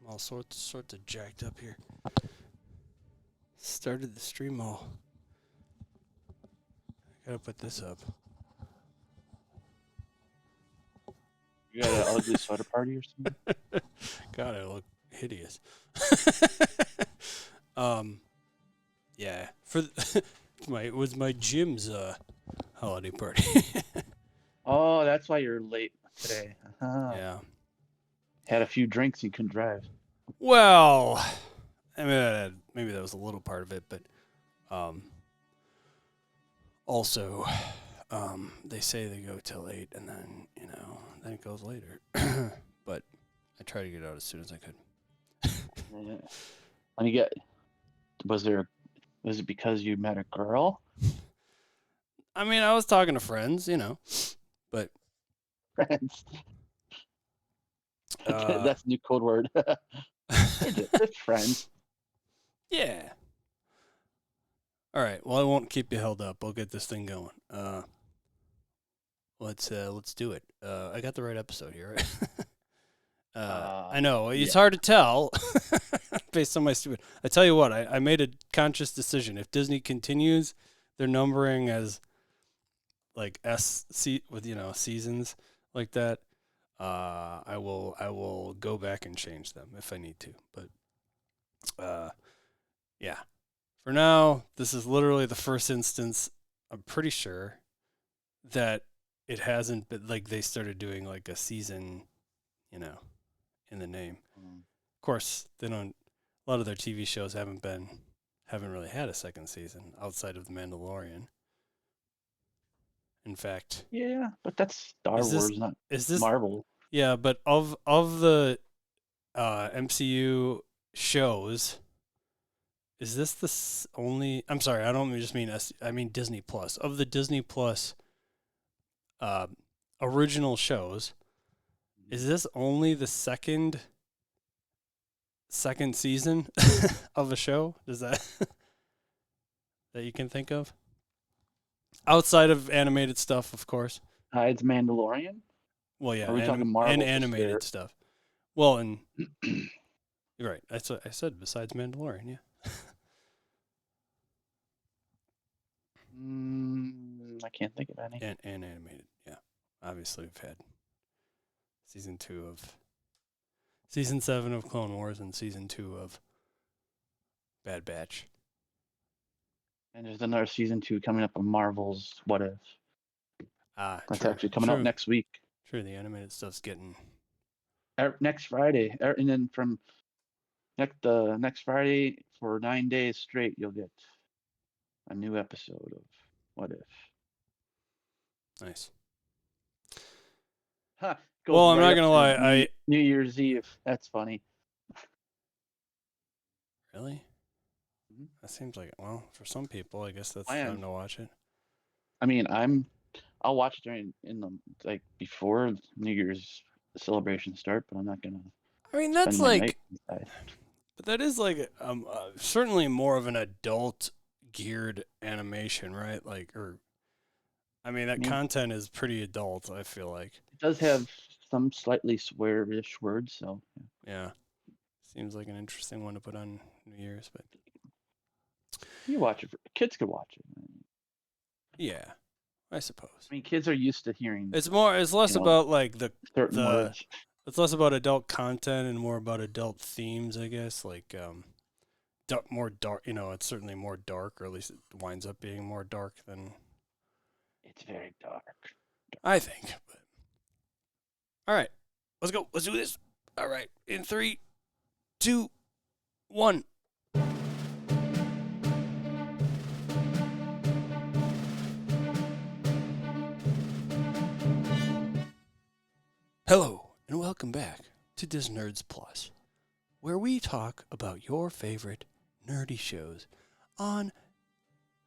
all sorts of jacked up here. Started the stream all. I gotta put this up. You got an ugly sweater party or something? God, I look hideous. Yeah. It was my gym's holiday party. Oh, that's why you're late today. Yeah. Had a few drinks, you couldn't drive. Well, I mean, maybe that was a little part of it, but also, they say they go till 8, and then then it goes later. But I try to get out as soon as I could. And you get, was it because you met a girl? I mean, I was talking to friends, but Friends. That's a new code word. It's friends. Yeah. All right. Well, I won't keep you held up. I'll get this thing going. Let's do it. I got the right episode here, right? I know it's hard to tell based on my stupid. I tell you what, I made a conscious decision. If Disney continues their numbering as like with seasons like that, I will go back and change them if I need to. But yeah. For now, this is literally the first instance, I'm pretty sure, that it hasn't been, like, they started doing, like, a season, in the name. Of course, a lot of their TV shows haven't really had a second season outside of The Mandalorian. In fact. Yeah, but that's Star Wars, not Marvel. Yeah, but of the MCU shows, is this the only? I'm sorry, I don't just mean I mean Disney Plus. Of the Disney Plus original shows, is this only the second season of a show? Does that you can think of? Outside of animated stuff, of course. It's Mandalorian. Well, yeah, are we talking Marvel and animated stuff. Well, and you're right. That's what I said. Besides Mandalorian, yeah. I can't think of any. And animated, yeah. Obviously, we've had season 7 of Clone Wars and season 2 of Bad Batch. And there's another season 2 coming up of Marvel's What If. That's actually coming out next week. True, the animated stuff's getting next Friday, and then from next Friday for 9 days straight, you'll get a new episode of What If. Nice. Huh. Well, I'm not gonna lie. New Year's Eve. That's funny. Really? Mm-hmm. That seems like for some people, I guess that's time to watch it. I mean, I'll watch it before New Year's celebrations start, but I'm not gonna. I mean, that's like, but that is like certainly more of an adult geared animation, right? Like, that content is pretty adult, I feel like. It does have some slightly swearish words, so. Yeah. Seems like an interesting one to put on New Year's, but. You watch it. Kids could watch it. Yeah, I suppose. I mean, kids are used to hearing. It's less about like certain words. It's less about adult content and more about adult themes, I guess. Like, more dark. It's certainly more dark, or at least it winds up being more dark than. It's very dark. I think. But... All right, let's go. Let's do this. All right, in 3, 2, 1. Hello, and welcome back to Disnerds Plus, where we talk about your favorite nerdy shows on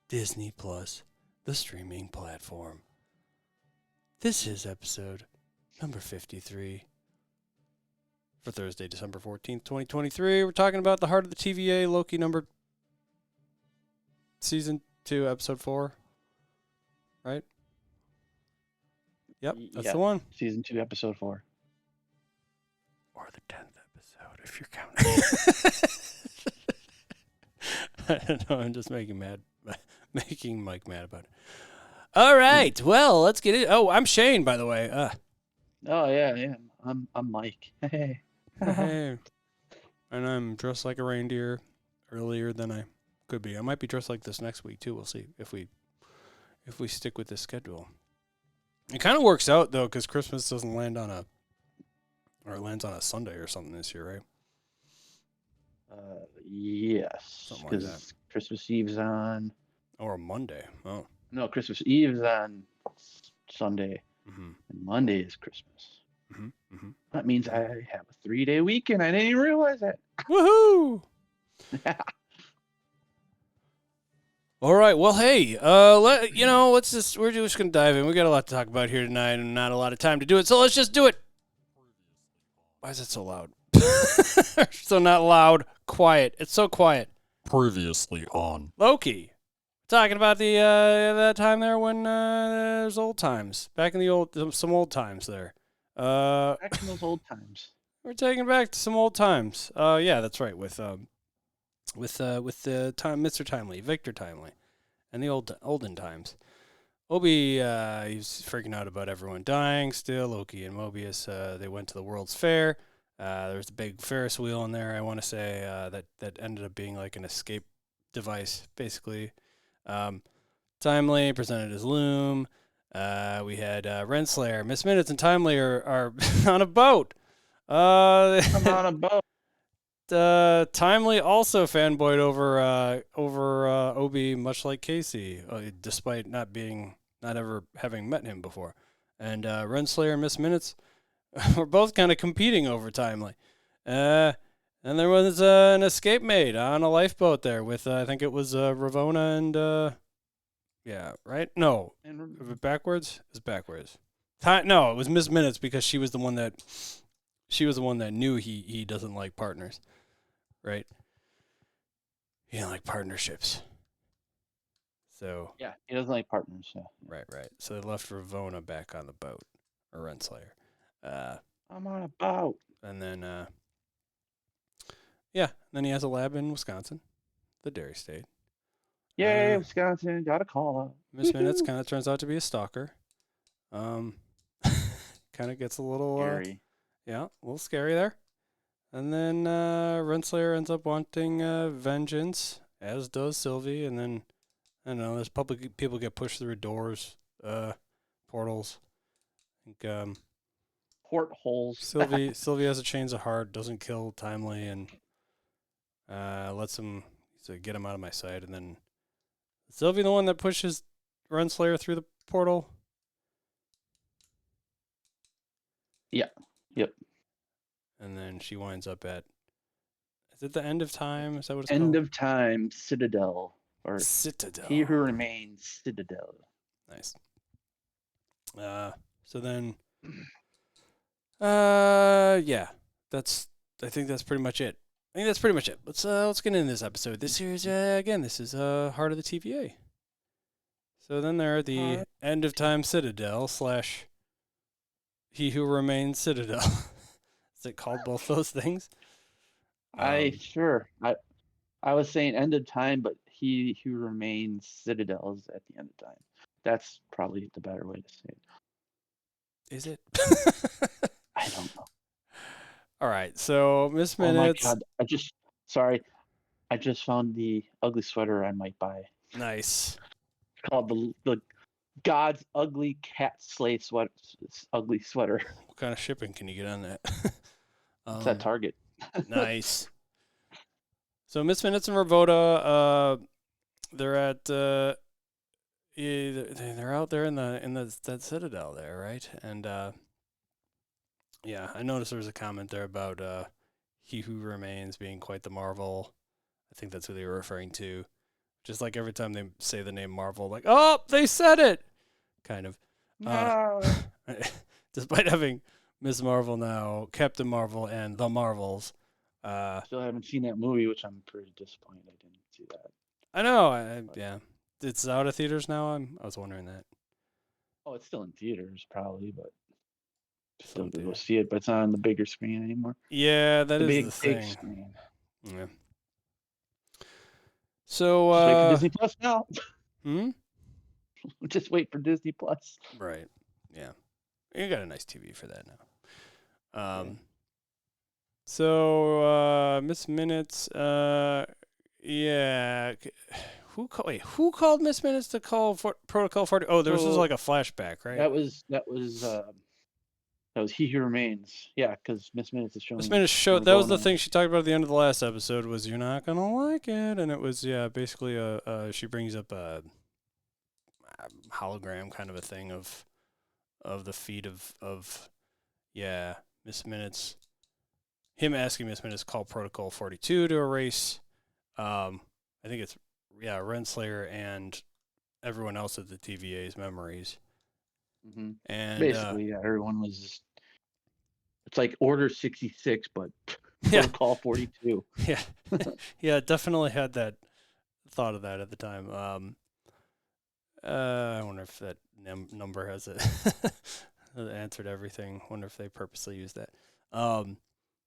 Disney Plus, the streaming platform. This is episode number 53 for Thursday, December 14th, 2023. We're talking about the Heart of the TVA, Loki number season 2, episode 4, right? Yep, that's the one. Season 2, episode 4. Or the 10th episode. if you're counting. I don't know. I'm just making Mike mad about it. All right. Well, let's get it. Oh, I'm Shane, by the way. Oh yeah. I'm Mike. Hey. Hey. And I'm dressed like a reindeer earlier than I could be. I might be dressed like this next week too. We'll see if we stick with this schedule. It kind of works out though, because Christmas doesn't land on it lands on a Sunday or something this year, right? Yes, Something like that. Christmas Eve's on. Or a Monday. Oh. No, Christmas Eve's on Sunday, and Monday is Christmas. That means I have a 3-day weekend. I didn't even realize that. Woohoo! All right. Well, hey, we're just gonna dive in. We got a lot to talk about here tonight, and not a lot of time to do it. So let's just do it. Why is it so loud? So not loud. Quiet. It's so quiet. Previously on Loki. Talking about the that time there when there's old times. Back in the some old times there. Back in those old times. We're taking back to some old times. Yeah, that's right. With the Mr. Timely, Victor Timely, and the olden times. Obi, he's freaking out about everyone dying still. Loki and Mobius, they went to the World's Fair. There was a big Ferris wheel in there, I want to say, that ended up being like an escape device, basically. Timely presented his Loom. We had Renslayer, Miss Minutes, and Timely are on a boat. I'm on a boat. Timely also fanboyed over Obi, much like Casey, despite not ever having met him before. And Renslayer and Miss Minutes were both kind of competing over Timely. And there was an escape made on a lifeboat there with I think it was Ravonna and yeah, right? No, backwards. It's backwards. No, it was Miss Minutes because she was the one that knew he doesn't like partners. Right? He didn't like partnerships. So yeah, he doesn't like partners. Yeah. Right. So they left Ravonna back on the boat, or Renslayer. I'm on a boat. And then, then he has a lab in Wisconsin, the dairy state. Yay, Wisconsin! Got a call out. Miss Minutes kind of turns out to be a stalker. Kind of gets a little scary. A little scary there. And then Renslayer ends up wanting vengeance, as does Sylvie. And then, I don't know, there's people get pushed through doors, portals. I think portholes. Sylvie has a change of heart, doesn't kill Timely, and lets him get him out of my sight. And then Sylvie, the one that pushes Renslayer through the portal. Yeah. Yep. And then she winds up at, is it the end of time? Is that what it's called? End of time, Citadel. Or Citadel. He Who Remains, Citadel. Nice. So then, yeah, I think that's pretty much it. Let's get into this episode. This is this is Heart of the TVA. So then they're at the End of Time Citadel / He Who Remains Citadel. Is it called both those things? I was saying End of Time, but He Who Remains Citadel is at the end of time. That's probably the better way to say it. Is it? I don't know. All right, so Miss Minutes. Oh my God! I just found the ugly sweater I might buy. Nice. It's called the God's Ugly Cat Sleigh Sweater. Ugly sweater. What kind of shipping can you get on that? It's at Target. Nice. So Miss Minutes and Ravonna, they're at they're out there in that citadel there, right? And yeah, I noticed there was a comment there about He Who Remains being quite the Marvel. I think that's who they were referring to. Just like every time they say the name Marvel, like, oh, they said it, kind of. Despite having Ms. Marvel now, Captain Marvel, and the Marvels. Still haven't seen that movie, which I'm pretty disappointed I didn't see that. I know, yeah. It's out of theaters now? I was wondering that. Oh, it's still in theaters, probably, but Still to go see it, but it's not on the bigger screen anymore. Yeah, that The is big, the thing. big screen. Yeah. So, Just wait for Disney Plus now. Just wait for Disney Plus. Right. Yeah. You got a nice TV for that now. Okay. So, Miss Minutes, yeah. Who called Miss Minutes to call for Protocol 40? Oh, there was just like a flashback, right? That was He Who Remains. Yeah, because Miss Minutes is showing. Miss Minutes showed, that was the thing she talked about at the end of the last episode, was you're not going to like it. And it was, basically, she brings up a hologram kind of a thing of the feed of Miss Minutes. Him asking Miss Minutes to call Protocol 42 to erase, I think it's, Renslayer and everyone else at the TVA's memories. Mm-hmm. And basically, everyone was. It's like Order 66, but Protocol 42. Yeah, definitely had that thought of that at the time. I wonder if that number has it answered everything. Wonder if they purposely used that.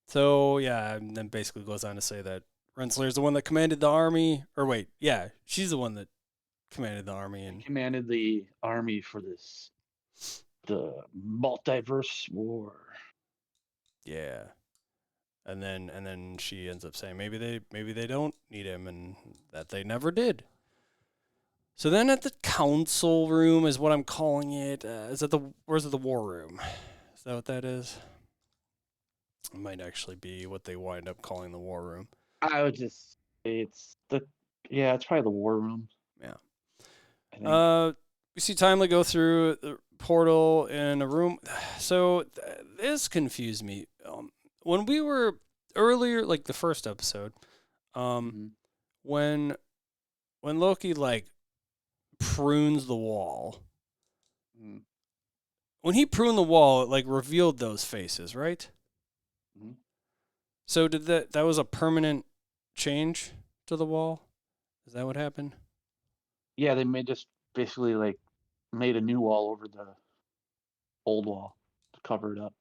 So yeah, and then basically goes on to say that Renslayer's the one that commanded the army. Or wait, yeah, she's the one that commanded the army and commanded the army for the multiverse war. Yeah. And then she ends up saying maybe they don't need him, and that they never did. So then at the council room is what I'm calling it. Where's the war room? Is that what that is? It might actually be what they wind up calling the war room. I would just say it's probably the war room. Yeah. We see Timely go through the portal in a room. So this confused me. When we were earlier, like the first episode, when Loki like prunes the wall, when he pruned the wall, it like revealed those faces, right? Mm-hmm. So did that was a permanent change to the wall? Is that what happened? Yeah, they basically like made a new wall over the old wall to cover it up.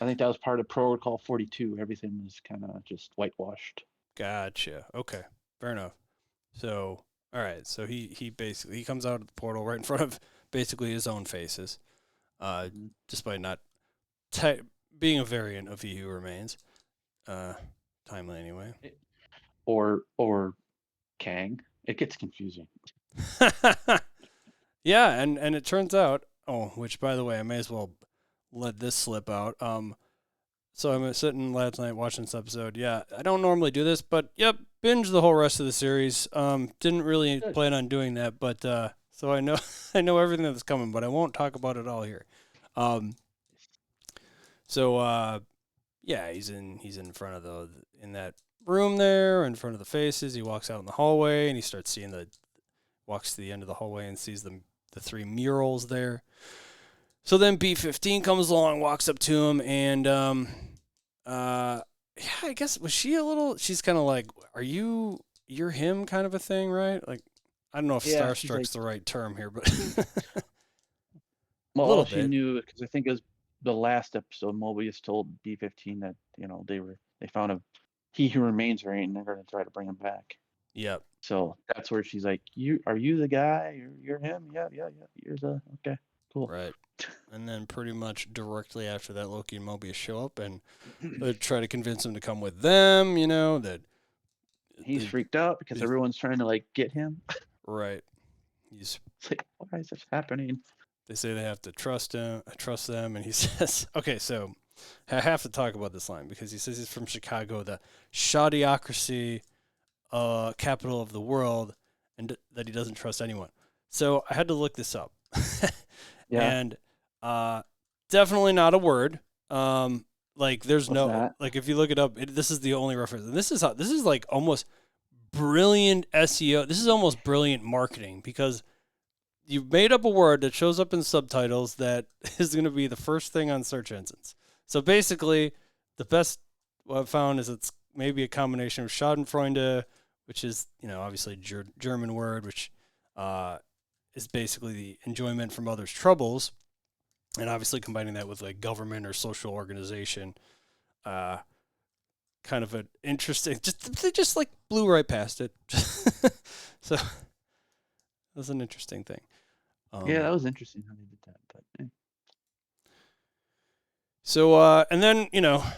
I think that was part of Protocol 42. Everything was kind of just whitewashed. Gotcha. Okay. Fair enough. So, all right. So he basically comes out of the portal right in front of basically his own faces, despite not being a variant of He Who Remains. Timely anyway. Or Kang. It gets confusing. Yeah, and it turns out, which by the way, I may as well let this slip out. So I'm sitting last night watching this episode. Yeah, I don't normally do this, but yep, binge the whole rest of the series. Didn't really plan on doing that, but so I know I know everything that's coming, but I won't talk about it all here. Yeah, he's in front of in that room there, in front of the faces. He walks out in the hallway and he starts seeing walks to the end of the hallway and sees the three murals there. So then B-15 comes along, walks up to him, and I guess she's kind of like, you're him kind of a thing, right? Like, I don't know if starstruck's the right term here, but well, all she knew, because I think it was the last episode, Mobius told B-15 that they found a He Who Remains variant and they're going to try to bring him back. Yep. So that's where she's like, are you the guy? You're him? Yeah. You're okay, cool. Right. And then pretty much directly after that, Loki and Mobius show up and they try to convince him to come with them, that he's freaked out because everyone's trying to like get him. Right. It's like, why is this happening? They say they have to trust them, and he says, okay, so I have to talk about this line because he says he's from Chicago, the shoddyocracy capital of the world, and that he doesn't trust anyone. So I had to look this up. Yeah. And definitely not a word. Like there's like if you look it up, this is the only reference. And this is like almost brilliant SEO. This is almost brilliant marketing because you've made up a word that shows up in subtitles that is going to be the first thing on search engines. So basically, the best what I've found is it's maybe a combination of Schadenfreude, which is obviously German word, which is basically the enjoyment from others' troubles, and obviously combining that with like government or social organization, kind of an interesting. They just like blew right past it. So that was an interesting thing. Yeah, that was interesting how they did that. But So and then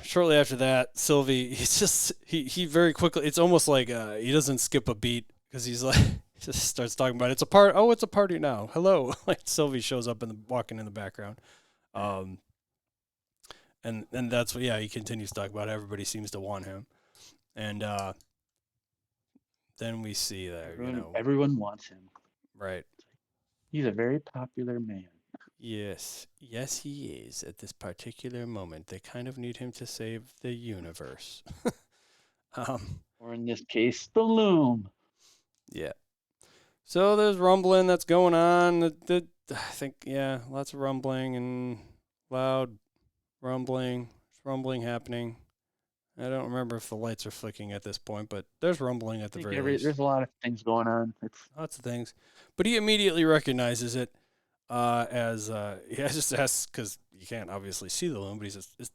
shortly after that, Sylvie he very quickly. It's almost like he doesn't skip a beat because he's like he just starts talking about it's a part. Oh, it's a party now. Hello, like Sylvie shows up walking in the background, and that's what he continues to talk about. Everybody seems to want him, and then we see that everyone wants him. Right. He's a very popular man. Yes, he is. At this particular moment, they kind of need him to save the universe. Or in this case, the Loom. Yeah. So there's rumbling that's going on. I think lots of rumbling and loud rumbling. There's rumbling happening. I don't remember if the lights are flicking at this point, but there's rumbling at the very least. There's a lot of things going on. Lots of things, but he immediately recognizes it. He just asks because you can't obviously see the loom, but he says, "Is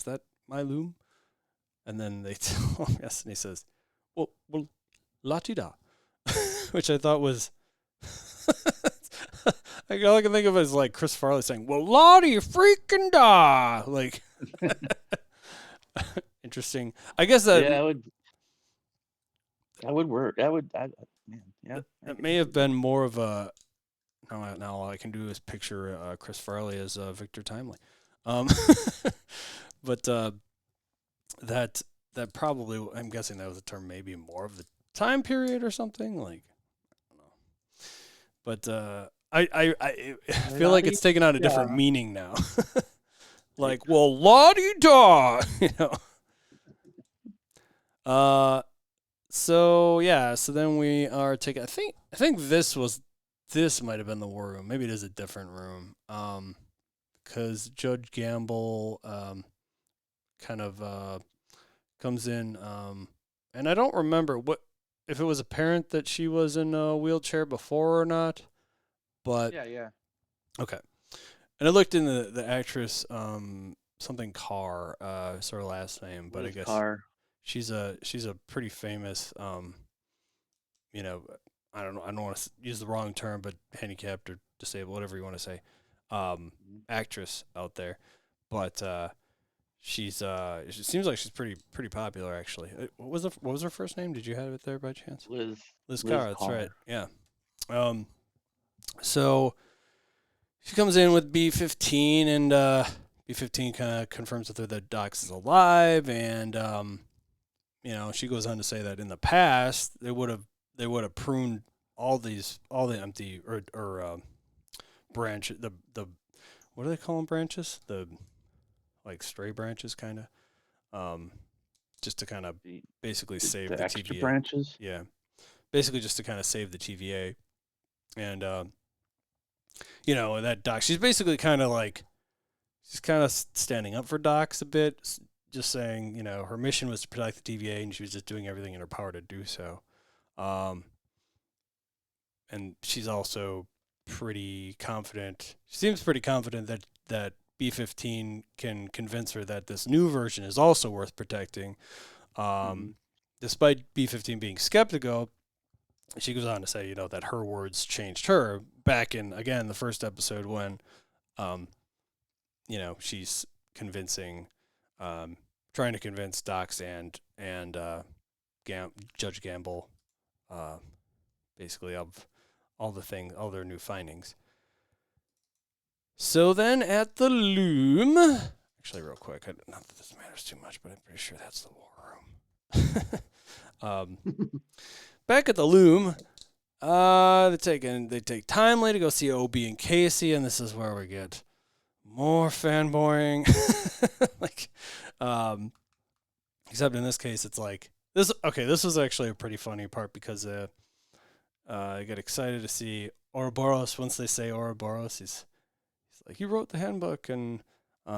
that my loom?" And then they tell him yes, and he says, "Well, la-ti-da," which I thought was all I can think of is like Chris Farley saying, "Well, la-ti freaking da," like interesting. I guess that would work. It may have been more of a. Now all I can do is picture Chris Farley as Victor Timely, but that probably, I'm guessing that was a term maybe more of the time period or something, like I don't know. But I feel like it's taken on a different meaning now. Like, well, la-di-da, So then we are taking. I think this might have been the war room. Maybe it is a different room. Because Judge Gamble kind of comes in, and I don't remember if it was apparent that she was in a wheelchair before or not. But yeah. Okay. And I looked in the actress something Carr, is her last name, but I guess Carr. She's a pretty famous I don't want to use the wrong term, but handicapped or disabled, whatever you want to say, actress out there. But she seems like she's pretty popular actually. What was her first name? Did you have it there by chance? Liz Carr. That's right. Yeah. So she comes in with B-15, and B-15 kind of confirms with her that Dox is alive, and she goes on to say that in the past they would have pruned all the empty or branch the what do they call them, branches, the like stray branches kind of just to kind of basically save the extra TVA branches. Yeah, basically just to kind of save the TVA. And that Dox, she's basically kind of like she's kind of standing up for Dox a bit, just saying her mission was to protect the TVA, and she was just doing everything in her power to do so. And she's also pretty confident. She seems pretty confident that B-15 can convince her that this new version is also worth protecting. Despite B-15 being skeptical, she goes on to say, that her words changed her back in, again, the first episode when, she's convincing, trying to convince Dox and Judge Gamble, basically of all their new findings. So then at the Loom, actually real quick, not that this matters too much, but I'm pretty sure that's the war room. Back at the Loom, they take Timely to go see Obi and Casey, and this is where we get more fanboying. Except in this case, it's like this. Okay, this was actually a pretty funny part because I get excited to see Ouroboros. Once they say Ouroboros, he's like, he wrote the handbook, and they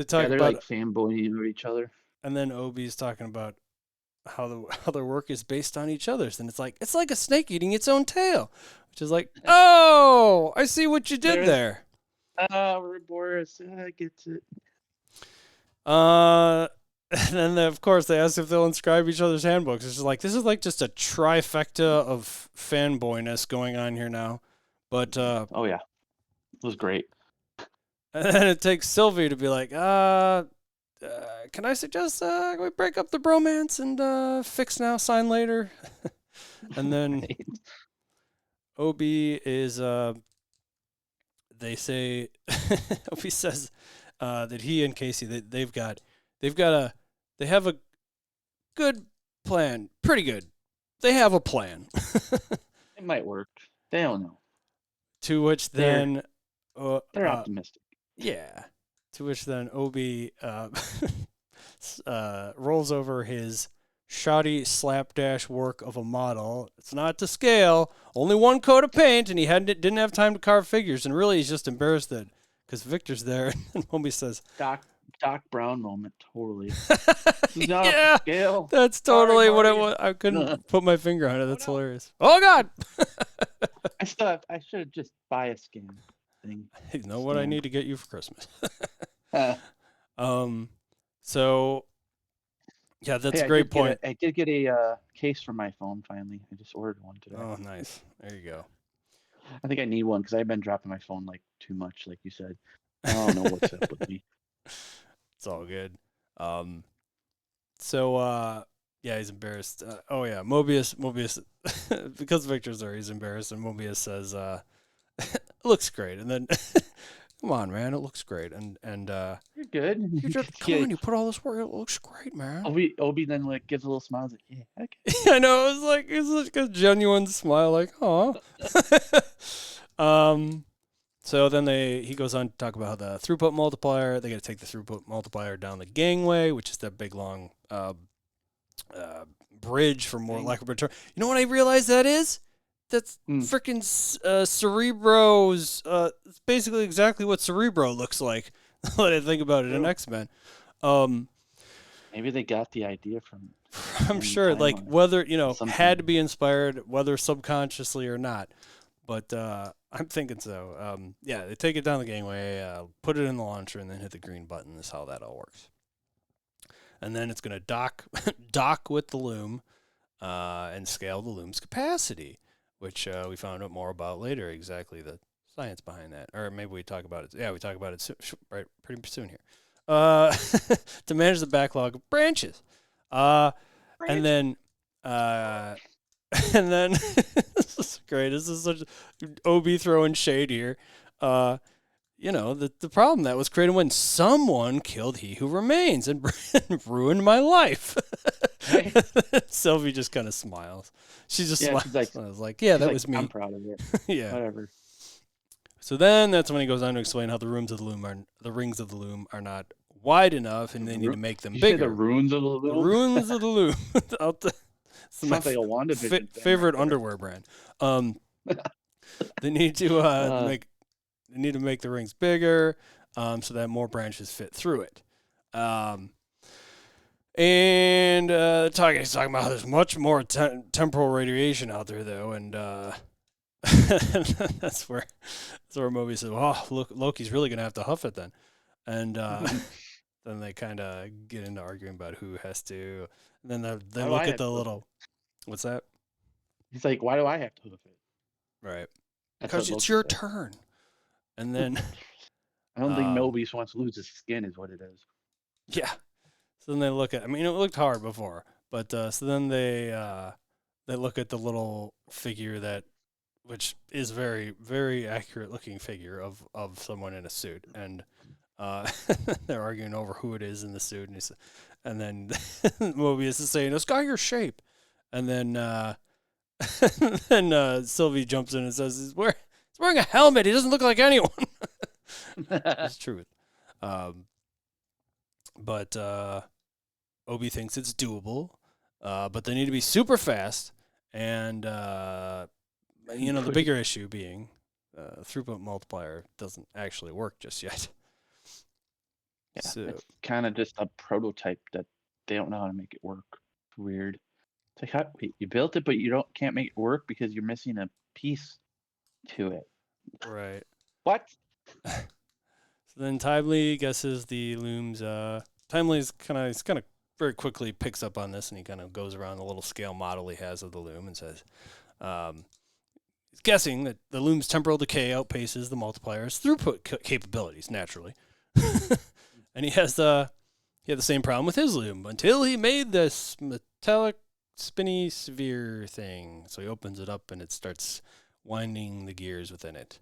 talk they're about like fanboying of each other. And then Obi's talking about how their work is based on each other's, and it's like a snake eating its own tail. which is like, oh, I see what you did there. Boris gets it. And then of course they ask if they'll inscribe each other's handbooks. It's just like this is like just a trifecta of fanboyness going on here now. But oh yeah, it was great. And then it takes Sylvie to be like, can I suggest we break up the bromance and fix now, sign later? And then Right. Obi is they say Obi says that he and Casey they have a good plan, pretty good. They have a plan. It might work. They don't know. To which then They're optimistic. yeah. To which then Obi rolls over his shoddy slapdash work of a model. It's not to scale, only one coat of paint, and he didn't have time to carve figures. And really, he's just embarrassed that because Victor's there, and Obi says, Doc Brown moment, totally. Yeah, scale. That's totally Sorry, what it Marty. was. I couldn't put my finger on it. That's no. hilarious. Oh God! I should just buy a scan thing. You know what I need to get you for Christmas. Uh, So yeah, that's hey, a great point. I did get a case for my phone finally. I just ordered one today. Oh, nice. There you go. I think I need one because I've been dropping my phone like too much, like you said. I don't know what's up with me. It's all good. So yeah, he's embarrassed. Oh yeah, Mobius because Victor's there, he's embarrassed, and Mobius says, "It looks great." And then, come on, man, it looks great. And You're good. come on, you put all this work. It looks great, man. Obi then like gives a little smile. He's like, yeah, okay. I know. It was like a genuine smile, like, "Aw." So then he goes on to talk about the throughput multiplier. They got to take the throughput multiplier down the gangway, which is that big long bridge for more lack of a term. You know what I realized that is? That's freaking Cerebro's. It's basically exactly what Cerebro looks like. When I think about it in X-Men. Maybe they got the idea from. I'm sure, like whether had to be inspired, whether subconsciously or not. But I'm thinking so. Yeah, they take it down the gangway, put it in the launcher, and then hit the green button. Is how that all works. And then it's going to dock with the Loom and scale the Loom's capacity, which we found out more about later, exactly the science behind that. Or maybe we talk about it. Yeah, we talk about it right pretty soon here. To manage the backlog of branches. And then... And then this is great. This is such OB throwing shade here. The problem that was created when someone killed He Who Remains and ruined my life. Sylvie just kind of smiles. She just smiles. Like, yeah, that was me. I'm proud of it. Yeah. Whatever. So then that's when he goes on to explain how the rings of the Loom are not wide enough, and they need to make them bigger. The runes of the Loom. The runes of the Loom. Sounds like a WandaVision favorite underwear brand. They need to make the rings bigger, so that more branches fit through it. And he's talking about how there's much more temporal radiation out there, though, and that's where Mobius says, "Oh, look, Loki's really gonna have to huff it then," and then they kind of get into arguing about who has to. And then they look at the little. What's that? He's like, why do I have to hoof it? Right. Because it's your turn. And then I don't think Mobius wants to lose his skin is what it is. Yeah. So then they look at, I mean, it looked hard before, but so then they look at the little figure which is very, very accurate looking figure of someone in a suit. And they're arguing over who it is in the suit. And then Mobius is saying, it's got your shape. And then Sylvie jumps in and says, he's wearing a helmet. He doesn't look like anyone. It's true. But Obi thinks it's doable. But they need to be super fast. And, the bigger issue being throughput multiplier doesn't actually work just yet. Yeah, so, it's kind of just a prototype that they don't know how to make it work. It's weird. It's like, wait, you built it, but you can't make it work because you're missing a piece to it. Right. What? So then Timely guesses the Loom's. Timely's kind of very quickly picks up on this, and he kind of goes around the little scale model he has of the Loom and says, he's guessing that the Loom's temporal decay outpaces the multiplier's throughput capabilities naturally, and he had the same problem with his Loom until he made this metallic spinny sphere thing. So he opens it up and it starts winding the gears within it.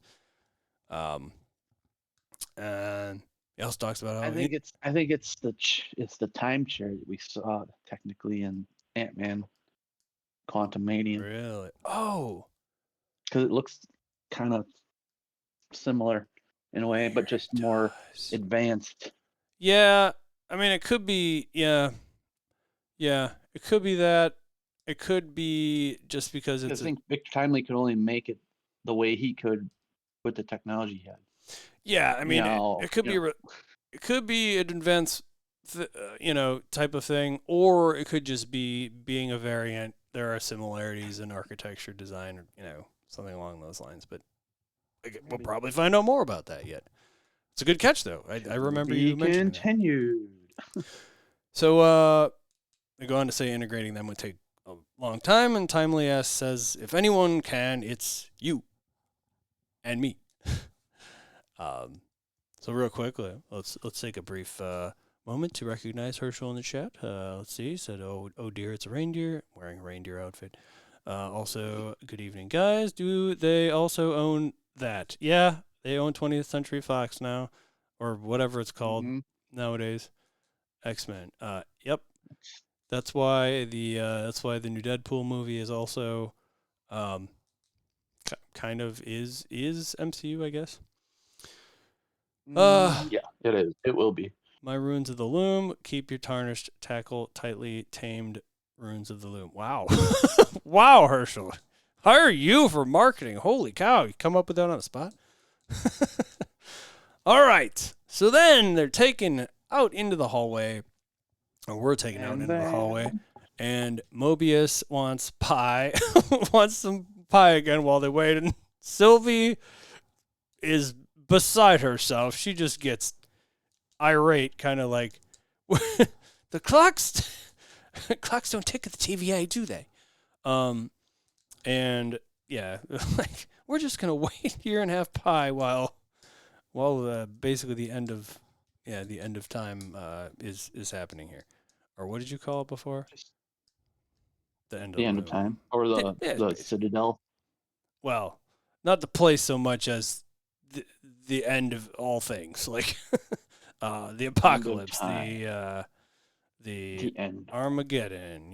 And he also talks about how I think it's the time chair that we saw technically in Ant-Man Quantumania. Really? Oh, because it looks kind of similar in a way, but just more advanced. Yeah, I mean, it could be. Yeah, it could be that. It could be just because it's. I think Victor Timely could only make it the way he could with the technology he had. Yeah, I mean, it could be. It could be an advanced, type of thing, or it could just be being a variant. There are similarities in architecture, design, or something along those lines. But we'll probably find out more about that yet. It's a good catch, though. I remember you mentioning that. So they go on to say integrating them would take a long time, and Timely says, if anyone can, it's you and me. So real quickly, let's take a brief moment to recognize Herschel in the chat. Let's see. He said, oh dear, it's a reindeer. Wearing a reindeer outfit. Also, good evening, guys. Do they also own that? Yeah, they own 20th Century Fox now, or whatever it's called nowadays. X-Men. Yep. That's why the new Deadpool movie is also kind of is MCU, I guess. Yeah, it is. It will be. My runes of the Loom. Keep your tarnished tackle tightly tamed runes of the Loom. Wow. Wow, Herschel. Hire you for marketing. Holy cow. You come up with that on the spot? All right. So then they're taken out into the hallway. Or we're taken out into the hallway. And Mobius wants pie. Wants some pie again while they wait. And Sylvie is beside herself. She just gets irate, kind of like, the clocks don't tick at the TVA, do they? And yeah, like, we're just gonna wait here and have pie while basically the end of time is happening here. Or what did you call it before? The end of time, or the Citadel. Well, not the place so much as the end of all things, like the apocalypse, the end. Armageddon,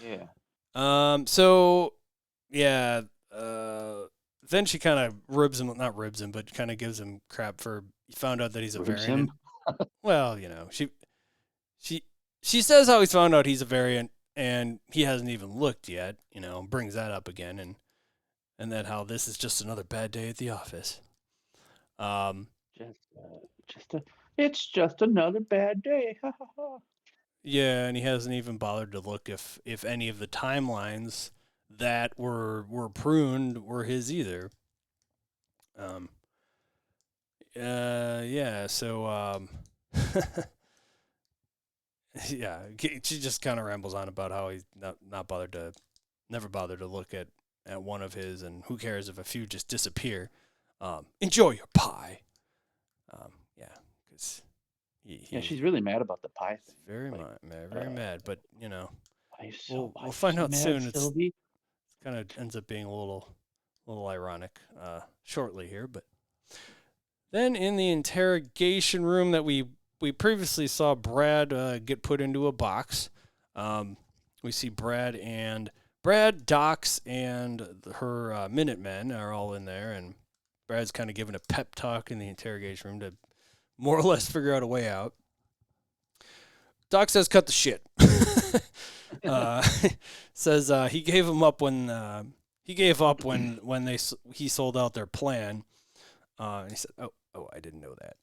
Yeah. So yeah. Then she kind of not ribs him, but kind of gives him crap for he found out that he's a variant. Well, she says how he's found out he's a variant and he hasn't even looked yet. Brings that up again and that how this is just another bad day at the office. It's just another bad day. Yeah, and he hasn't even bothered to look if any of the timelines that were pruned were his either. Yeah, so yeah, she just kind of rambles on about how he's never bothered to look at one of his, and who cares if a few just disappear. Enjoy your pie. Yeah, because she's really mad about the pie thing. Very mad, but we'll find out soon. It Sylvie? kind of ends up being a little ironic shortly here, but then in the interrogation room that we previously saw Brad get put into a box. We see Brad, Docs, and her Minutemen are all in there, and Brad's kind of giving a pep talk in the interrogation room to more or less figure out a way out. Doc says, "Cut the shit." Says he gave him up when he sold out their plan. And he said, "Oh, I didn't know that.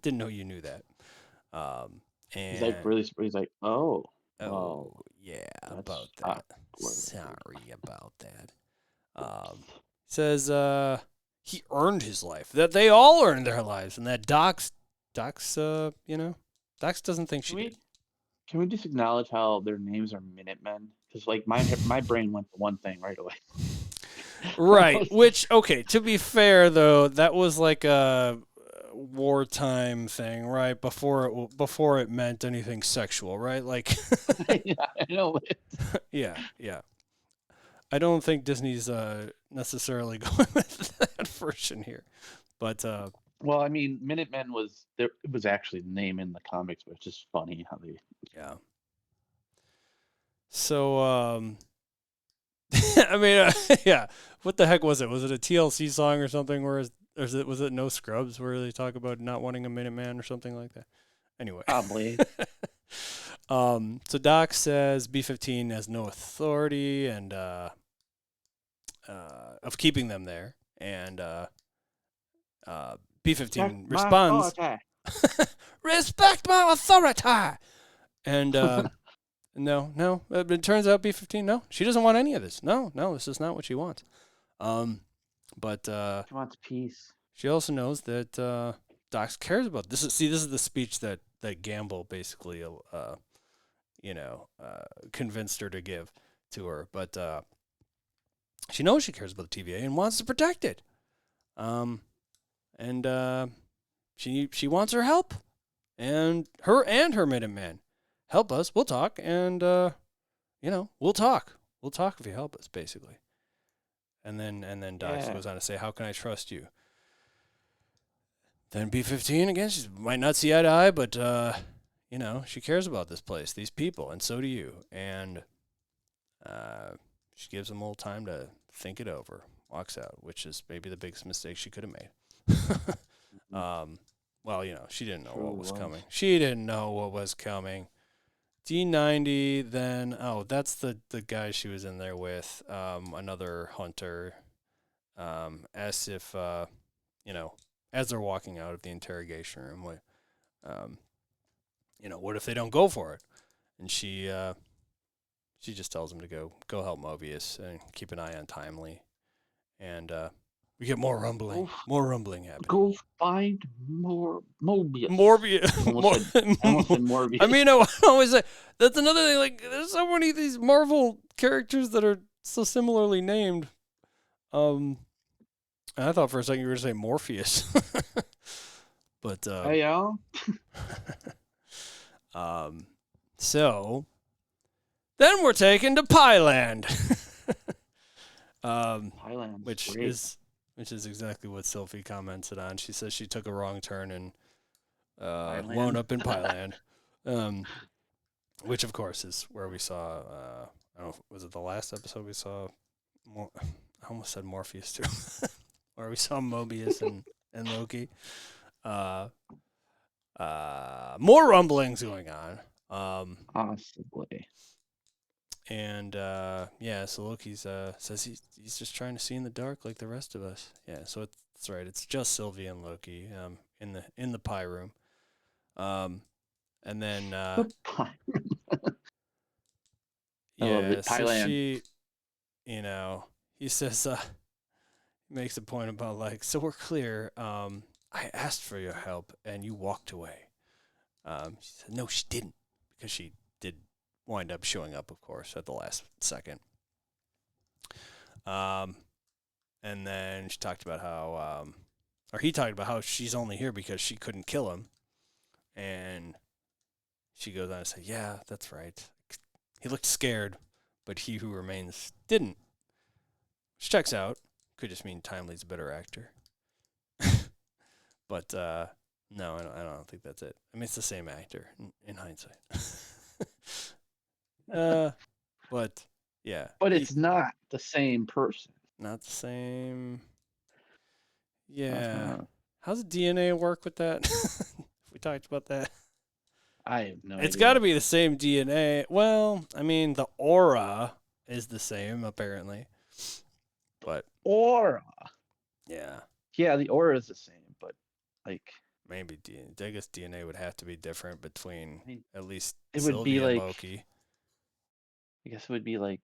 Didn't know you knew that." And he's like, oh, yeah, about that. Sorry about that. says he earned his life. That they all earned their lives, and that Docs doesn't think she did. Can we just acknowledge how their names are Minutemen? Because like my brain went to one thing right away. Right. Which, okay, to be fair though, that was like a wartime thing, right? Before it meant anything sexual, right? Like, Yeah, I know. yeah. I don't think Disney's necessarily going with that version here, but well, I mean, Minutemen was there. It was actually the name in the comics, but it's just funny how they. Yeah. So, I mean, yeah. What the heck was it? Was it a TLC song or something? Was it No Scrubs where they talk about not wanting a Minuteman or something like that? Anyway. Probably. So Doc says B-15 has no authority and of keeping them there, and B-15 responds, "Respect my authority," and no. It turns out B-15, no, she doesn't want any of this. No, this is not what she wants. But she wants peace. She also knows that Doc cares about this. This is the speech that Gamble basically, convinced her to give to her. But she knows she cares about the TVA and wants to protect it. She wants her help, and her Minuteman. Help us. We'll talk, and we'll talk. We'll talk if you help us, basically. And then Doc goes on to say, "How can I trust you?" Then B-15 again. She might not see eye to eye, but she cares about this place, these people, and so do you. And she gives them a little time to think it over. Walks out, which is maybe the biggest mistake she could have made. Well, she didn't know what was coming. She didn't know what was coming. D90, then, that's the guy she was in there with, another hunter, as if, as they're walking out of the interrogation room, what if they don't go for it? And she just tells him to go help Mobius and keep an eye on Timely. And we get more rumbling happening. Go find more Mobius. I almost said Morbius. I mean, I always say that's another thing. Like, there's so many of these Marvel characters that are so similarly named. I thought for a second you were going to say Morpheus. But yeah. So then we're taken to Pyland. Pyland, which is exactly what Sylvie commented on. She says she took a wrong turn and wound up in Pyland. Which of course is where we saw I don't know, was it the last episode we saw I almost said Morpheus too. Where we saw Mobius and Loki. More rumblings going on. Possibly. And so Loki says he's just trying to see in the dark like the rest of us. Yeah, so it's right. It's just Sylvie and Loki in the pie room. And then The pie room. so she, he says he makes a point about like, so we're clear. I asked for your help and you walked away. She said no, she didn't, because she did wind up showing up, of course, at the last second. And then she talked about how, he talked about how she's only here because she couldn't kill him. And she goes on to say, yeah, that's right. He looked scared, but he who remains didn't. Which checks out. Could just mean Timely's a better actor. But, no, I don't think that's it. I mean, it's the same actor in hindsight. But yeah. But it's not the same person. Not the same. Yeah. How's DNA work with that? We talked about that. I have no idea. It's got to be the same DNA. Well, I mean, the aura is the same, apparently. But aura. Yeah. Yeah, the aura is the same, but like maybe I guess DNA would have to be different between at least it Sylvie would be and like Loki. I guess it would be like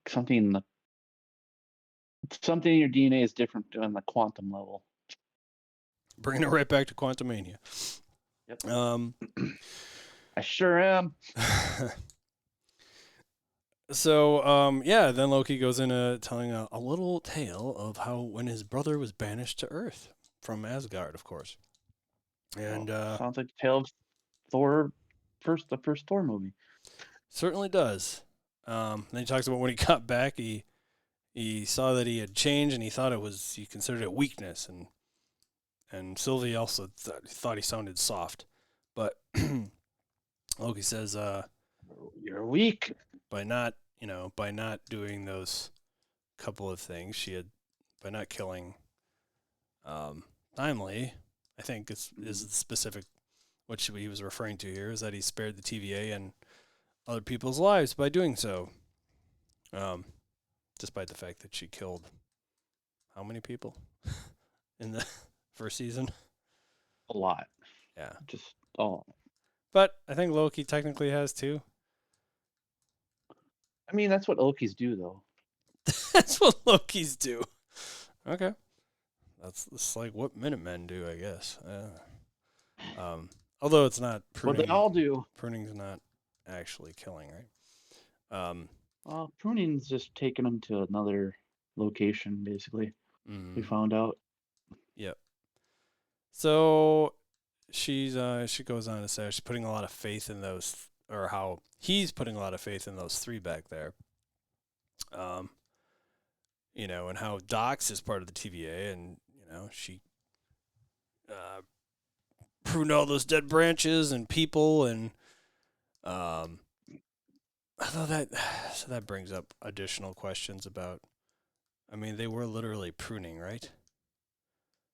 something Something in your DNA is different on the quantum level. Bringing it right back to Quantumania. Yep. I sure am. So, then Loki goes into telling a little tale of how when his brother was banished to Earth from Asgard, of course. And sounds like the tale of Thor, the first Thor movie. Certainly does. Then he talks about when he got back, he saw that he had changed, and he considered it weakness, and Sylvie also thought he sounded soft, but Loki says, "You're weak." By not doing those couple of things, by not killing Timely, I think is the specific what he was referring to here, is that he spared the TVA and other people's lives by doing so. Despite the fact that she killed how many people in the first season? A lot. Yeah. Just all. But I think Loki technically has too. I mean, that's what Lokis do, though. That's what Lokis do. Okay. That's like what Minutemen do, I guess. Although it's not pruning. What they all do. Pruning's not actually killing, right? Well, pruning's just taking them to another location, basically. We found out. Yep. So she goes on to say she's putting a lot of faith in those, or how he's putting a lot of faith in those three back there. And how Dox is part of the TVA, and she pruned all those dead branches and people, and so that brings up additional questions about. I mean, they were literally pruning, right?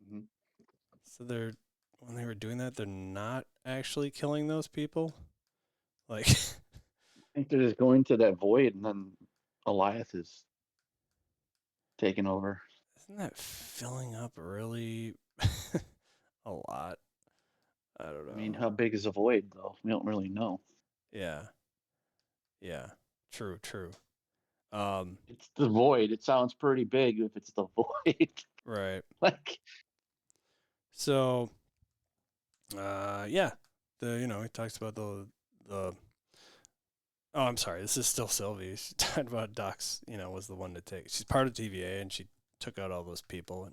Mm-hmm. So when they were doing that, they're not actually killing those people. Like, I think they're just going to that void, and then Elias is taking over. Isn't that filling up really a lot? I don't know. I mean, how big is the void, though? We don't really know. Yeah. True. It's the void. It sounds pretty big if it's the void. Right. Like. So. He talks about the. Oh, I'm sorry. This is still Sylvie. She's talking about Dox. Was the one to take. She's part of TVA, and she took out all those people,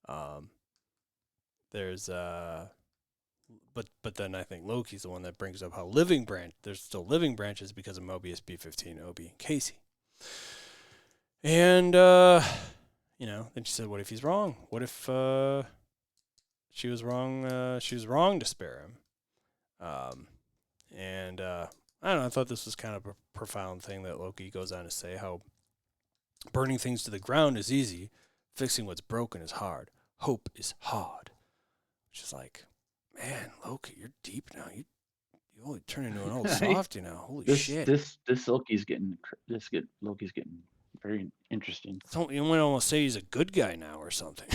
and there's But then I think Loki's the one that brings up how there's still living branches because of Mobius, B-15, Obi, and Casey. And, then she said, what if he's wrong? What if she was wrong? She was wrong to spare him. I don't know, I thought this was kind of a profound thing that Loki goes on to say, how burning things to the ground is easy, fixing what's broken is hard. Hope is hard. Which is like, man, Loki, you're deep now. You only turn into an old softy now. Holy shit! This Loki's getting very interesting. You might almost say he's a good guy now or something.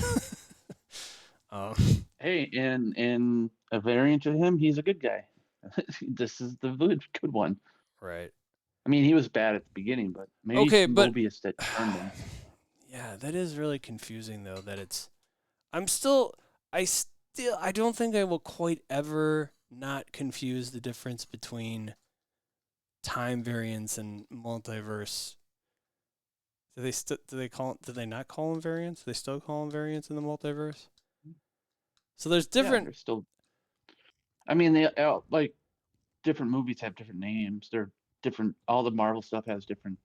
Hey, in a variant of him, he's a good guy. This is the good one. Right. I mean, he was bad at the beginning, but maybe Mobius that turned him. Yeah, that is really confusing though. That I don't think I will quite ever not confuse the difference between time variance and multiverse. Do they not call them variants? Do they still call them variants in the multiverse? So there's different. Yeah, still. I mean, they like different movies have different names. They're different. All the Marvel stuff has different.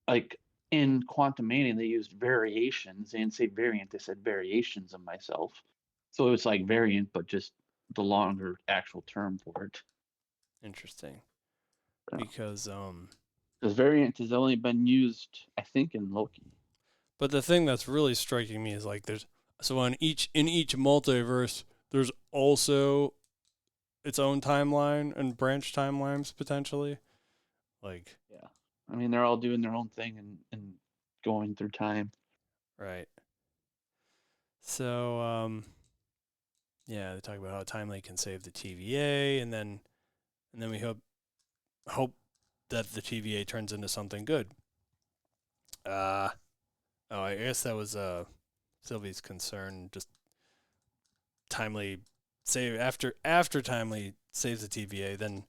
Like in Quantumania, they used variations. They didn't say variant. They said variations of myself. So it was like variant, but just the longer actual term for it. Interesting. Because variant has only been used, I think, in Loki. But the thing that's really striking me is like in each multiverse, there's also its own timeline and branch timelines potentially. Like, yeah, I mean, they're all doing their own thing and going through time. Right. So, they talk about how Timely can save the TVA, and then we hope that the TVA turns into something good. Oh, I guess that was Sylvie's concern. Just timely save after timely saves the TVA, then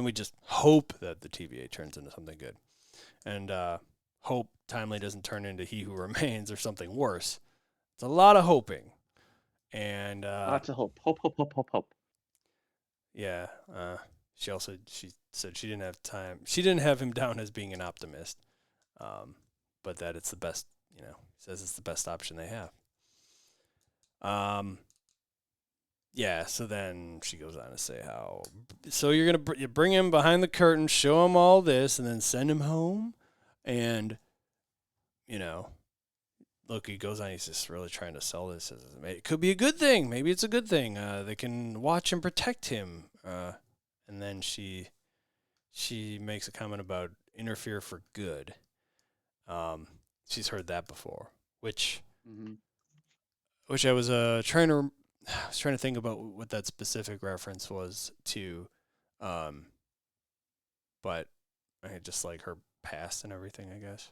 we just hope that the TVA turns into something good, and hope timely doesn't turn into He Who Remains or something worse. It's a lot of hoping, and lots of hope. Hope. yeah. She said she didn't have time. She didn't have him down as being an optimist, but that it's the best. He says it's the best option they have. Yeah, so then she goes on to say how, so you're going to you bring him behind the curtain, show him all this, and then send him home? And, Loki goes on, he's just really trying to sell this. It could be a good thing. Maybe it's a good thing. They can watch and protect him. And then she makes a comment about interfere for good. She's heard that before, which I was trying to think about what that specific reference was to, but I just like her past and everything, I guess.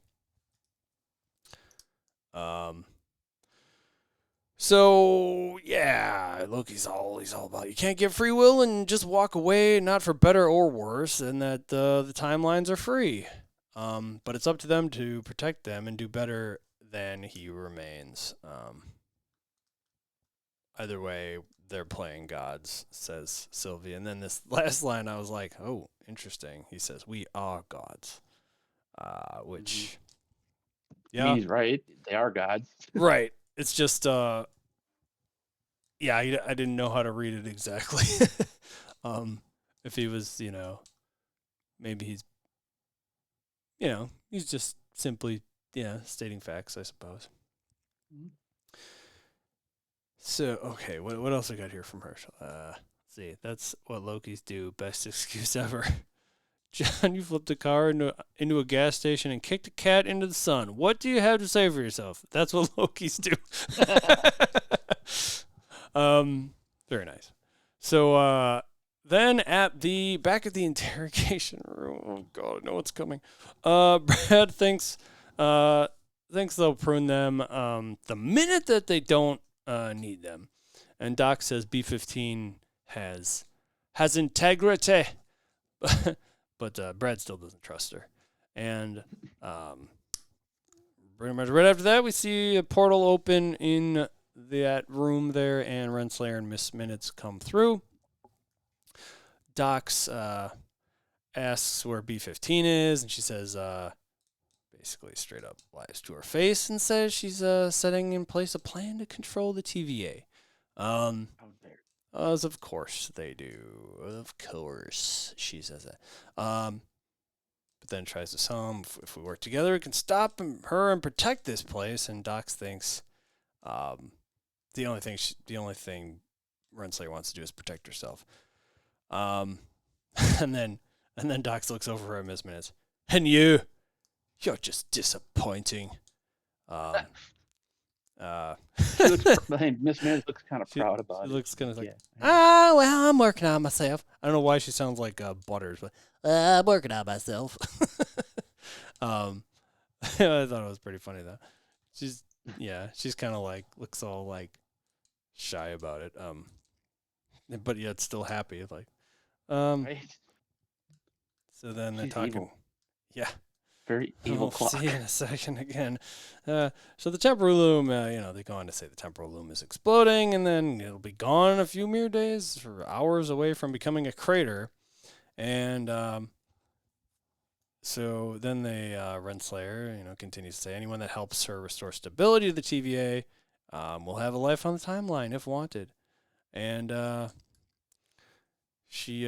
So yeah, Loki's he's all about you can't get free will and just walk away, not for better or worse, and that the timelines are free. But it's up to them to protect them and do better than He Who Remains. Either way, they're playing gods, says Sylvie. And then this last line, I was like, oh, interesting. He says, we are gods. Which, I mean, he's right. They are gods. Right. It's just, I didn't know how to read it exactly. If he was, maybe he's, he's just simply, stating facts, I suppose. Mm-hmm. So, okay, what else I got here from Herschel? Let's see, that's what Lokis do. Best excuse ever. John, you flipped a car into a gas station and kicked a cat into the sun. What do you have to say for yourself? That's what Lokis do. Very nice. So, then back at the interrogation room. Oh God, I know what's coming. Brad thinks they'll prune them the minute that they don't need them, and Doc says B-15 has integrity, but Brad still doesn't trust her, and pretty much right after that we see a portal open in that room there, and Renslayer and Miss Minutes come through. Docs asks where B-15 is, and she says basically straight up lies to her face and says she's setting in place a plan to control the TVA. As of course they do. Of course, she says that. But then tries to tell him if we work together, we can stop her and protect this place. And Docs thinks the only thing Renslayer wants to do is protect herself. And then Docs looks over at Miss Minutes. And you're just disappointing. Miss Minutes looks kind of proud about it. She looks kind of like, well, I'm working on myself. I don't know why she sounds like Butters, but I'm working on myself. I thought it was pretty funny though. She's kind of like looks all like shy about it. But yet still happy. Like, right. So then they're talking. Evil. Yeah. Very evil clock. See in a second again. So the temporal loom, they go on to say the temporal loom is exploding, and then it'll be gone in a few mere days or hours away from becoming a crater. And so then Renslayer, continues to say anyone that helps her restore stability to the TVA will have a life on the timeline if wanted. And she,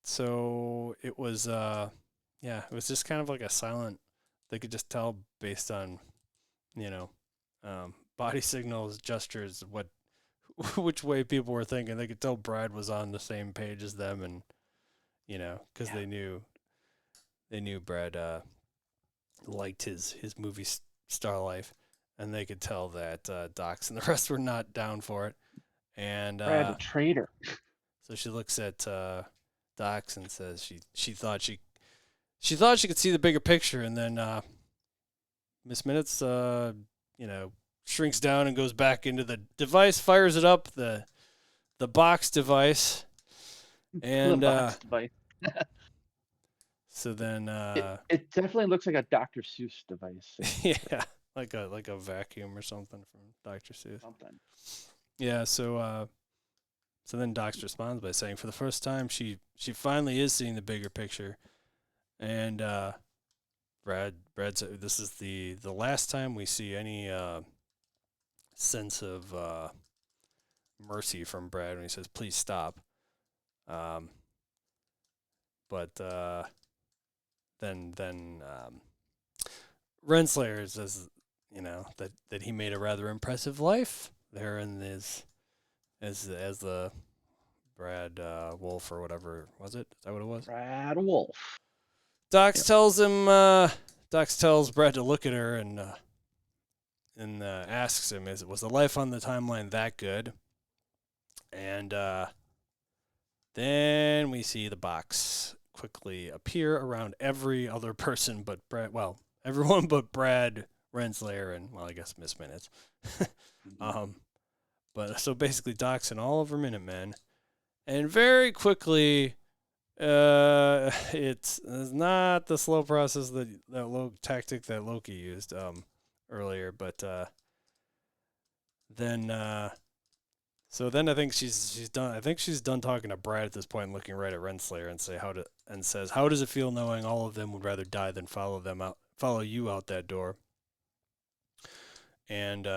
so it was, it was just kind of like a silent, they could just tell based on, body signals, gestures, which way people were thinking. They could tell Brad was on the same page as them, and, because they knew Brad liked his movie star life, and they could tell that Docs and the rest were not down for it. And Brad, a traitor. So she looks at Docs and says she thought she could see the bigger picture, and then Miss Minutes, shrinks down and goes back into the device, fires it up, the box device, and The box device. so then It definitely looks like a Dr. Seuss device. yeah, like a vacuum or something from Dr. Seuss. Something. Yeah, so then Dox responds by saying, for the first time, she finally is seeing the bigger picture, and Brad said this is the last time we see any sense of mercy from Brad when he says, "Please stop." But then Renslayer says, that he made a rather impressive life there in his as the Brad Wolf or whatever was it? Is that what it was? Brad Wolf. Dox tells Brad to look at her and asks him, was the life on the timeline that good? And then we see the box quickly appear around every other person but Brad. Well, everyone but Brad, Renslayer, and I guess Miss Minutes. But so basically, Dox and all of her Minutemen, and very quickly, it's not the slow process that tactic that Loki used earlier, but then I think she's done. I think she's done talking to Brad at this point, and looking right at Renslayer and says, "How does it feel knowing all of them would rather die than follow you out that door?" And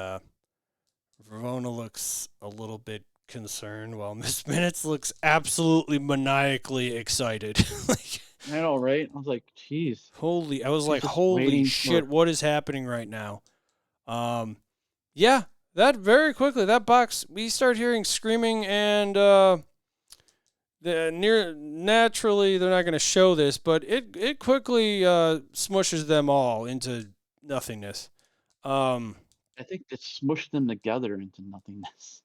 Ravonna looks a little bit concerned, while Miss Minutes looks absolutely maniacally excited. I know, right? I was like, "Jeez." Holy shit! What is happening right now? Yeah. That very quickly, that box, we start hearing screaming, and naturally they're not going to show this, but it quickly smushes them all into nothingness. I think it smushed them together into nothingness.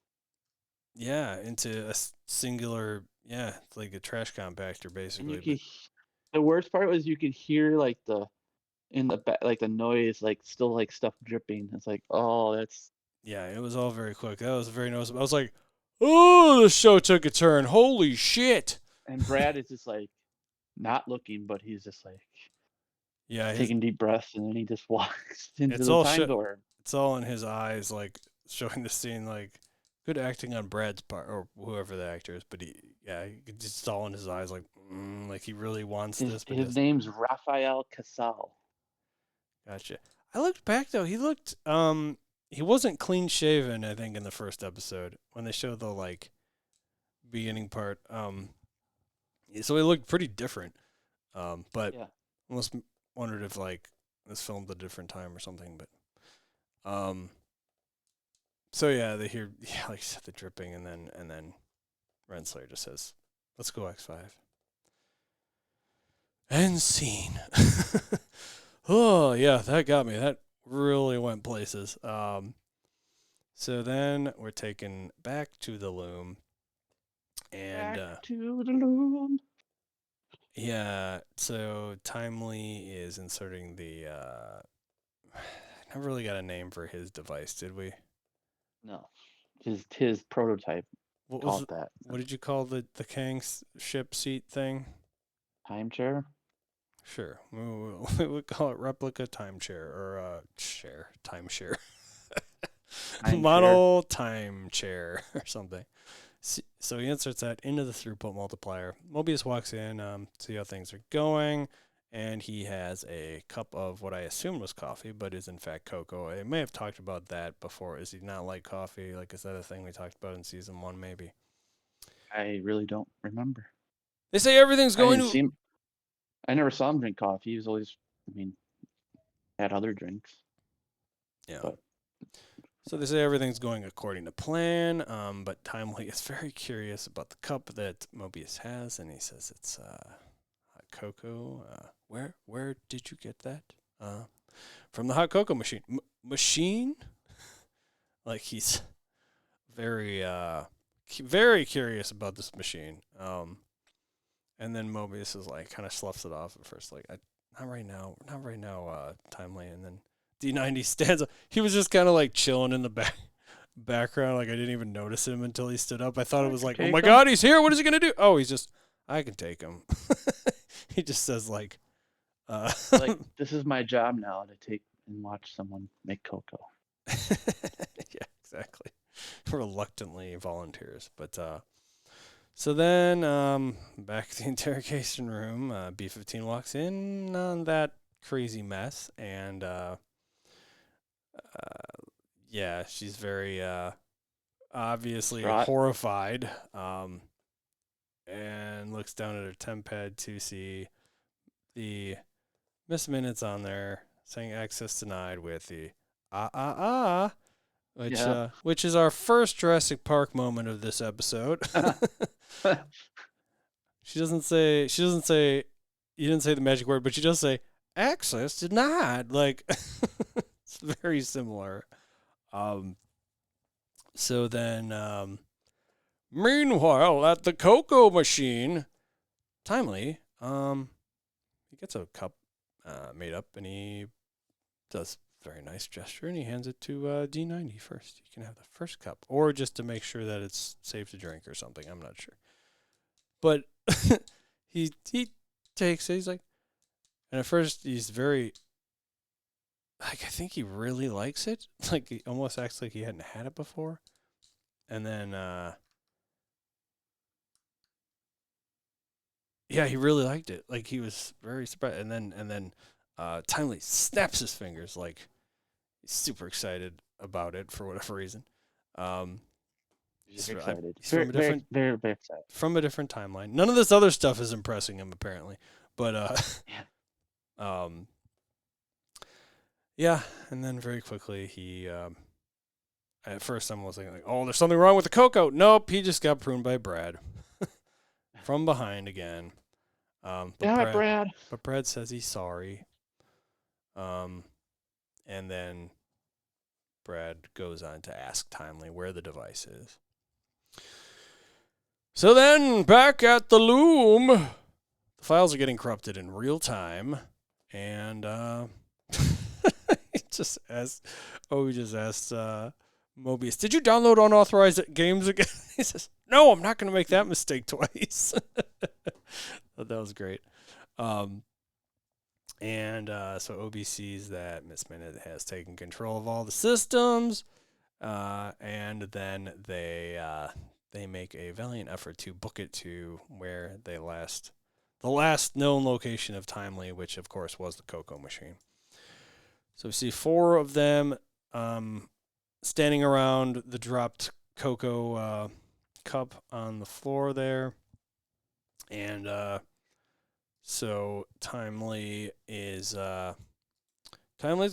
Yeah, into a singular, it's like a trash compactor basically. And the worst part was you could hear like the noise, like still like stuff dripping. It's like, oh, that's. Yeah, it was all very quick. That was very noticeable. I was like, oh, the show took a turn. Holy shit. And Brad is just like not looking, but he's just like taking deep breaths, and then he just walks into the time door. It's all in his eyes, like showing the scene, like good acting on Brad's part, or whoever the actor is, but it's all in his eyes, like he really wants this. But his name's Rafael Casal. Gotcha. I looked back though. He looked he wasn't clean shaven, I think, in the first episode when they showed the beginning part. So he looked pretty different. But almost wondered if this filmed a different time or something. But so yeah, they hear the dripping, and then Renslayer just says, "Let's go X5." End scene. Oh yeah, that got me. That really went places. So then we're taken back to the Loom, and back to the Loom. Yeah. So Timely is inserting the. I never really got a name for his device, did we? No, his prototype. What did you call the Kang ship seat thing? Time chair. Sure, we would call it replica timeshare or timeshare, model timeshare or something. So he inserts that into the throughput multiplier. Mobius walks in, see how things are going, and he has a cup of what I assumed was coffee, but is in fact cocoa. I may have talked about that before. Is he not like coffee? Is that a thing we talked about in season 1? Maybe. I really don't remember. They say everything's going to. I never saw him drink coffee. He was always, had other drinks. Yeah. But. So they say everything's going according to plan, but Timely is very curious about the cup that Mobius has, and he says it's hot cocoa. Where did you get that? From the hot cocoa machine. Machine? He's very very curious about this machine. And then Mobius is kind of sloughs it off at first, not right now, Timely. And then D90 stands up. He was just kind of like chilling in the background. Like I didn't even notice him until he stood up. I thought it was like, oh my God, he's here. What is he going to do? Oh, he's just, I can take him. He just says like, like, this is my job now to take and watch someone make cocoa. Yeah, exactly. Reluctantly volunteers. But so then back at the interrogation room, B-15 walks in on that crazy mess, and yeah, she's very obviously horrified, and looks down at her temp pad to see the Miss Minutes on there saying access denied with the which is our first Jurassic Park moment of this episode. She doesn't say you didn't say the magic word, but she does say access denied. Like it's very similar. So then meanwhile at the cocoa machine, Timely, he gets a cup made up, and he does a very nice gesture, and he hands it to D90 first. You can have the first cup, or just to make sure that it's safe to drink or something. I'm not sure. But he takes it. He's like, and at first he's very, like, I think he really likes it. Like, he almost acts like he hadn't had it before. And then, yeah, he really liked it. Like, he was very surprised. And then Timely snaps his fingers, like he's super excited about it for whatever reason. He's excited. He's very excited. From a different timeline. None of this other stuff is impressing him, apparently. But yeah. And then very quickly he at first I'm was thinking like, oh, there's something wrong with the cocoa. Nope, he just got pruned by Brad from behind again. Brad. But Brad says he's sorry. And then Brad goes on to ask Timely where the device is. So then, back at the Loom, the files are getting corrupted in real time, and he just asked Mobius, did you download unauthorized games again? He says, no, I'm not going to make that mistake twice. Thought that was great. So OB sees that Miss Minute has taken control of all the systems, and then they make a valiant effort to book it to where the last known location of Timely, which of course was the cocoa machine. So we see 4 of them standing around the dropped cocoa cup on the floor there, and so Timely's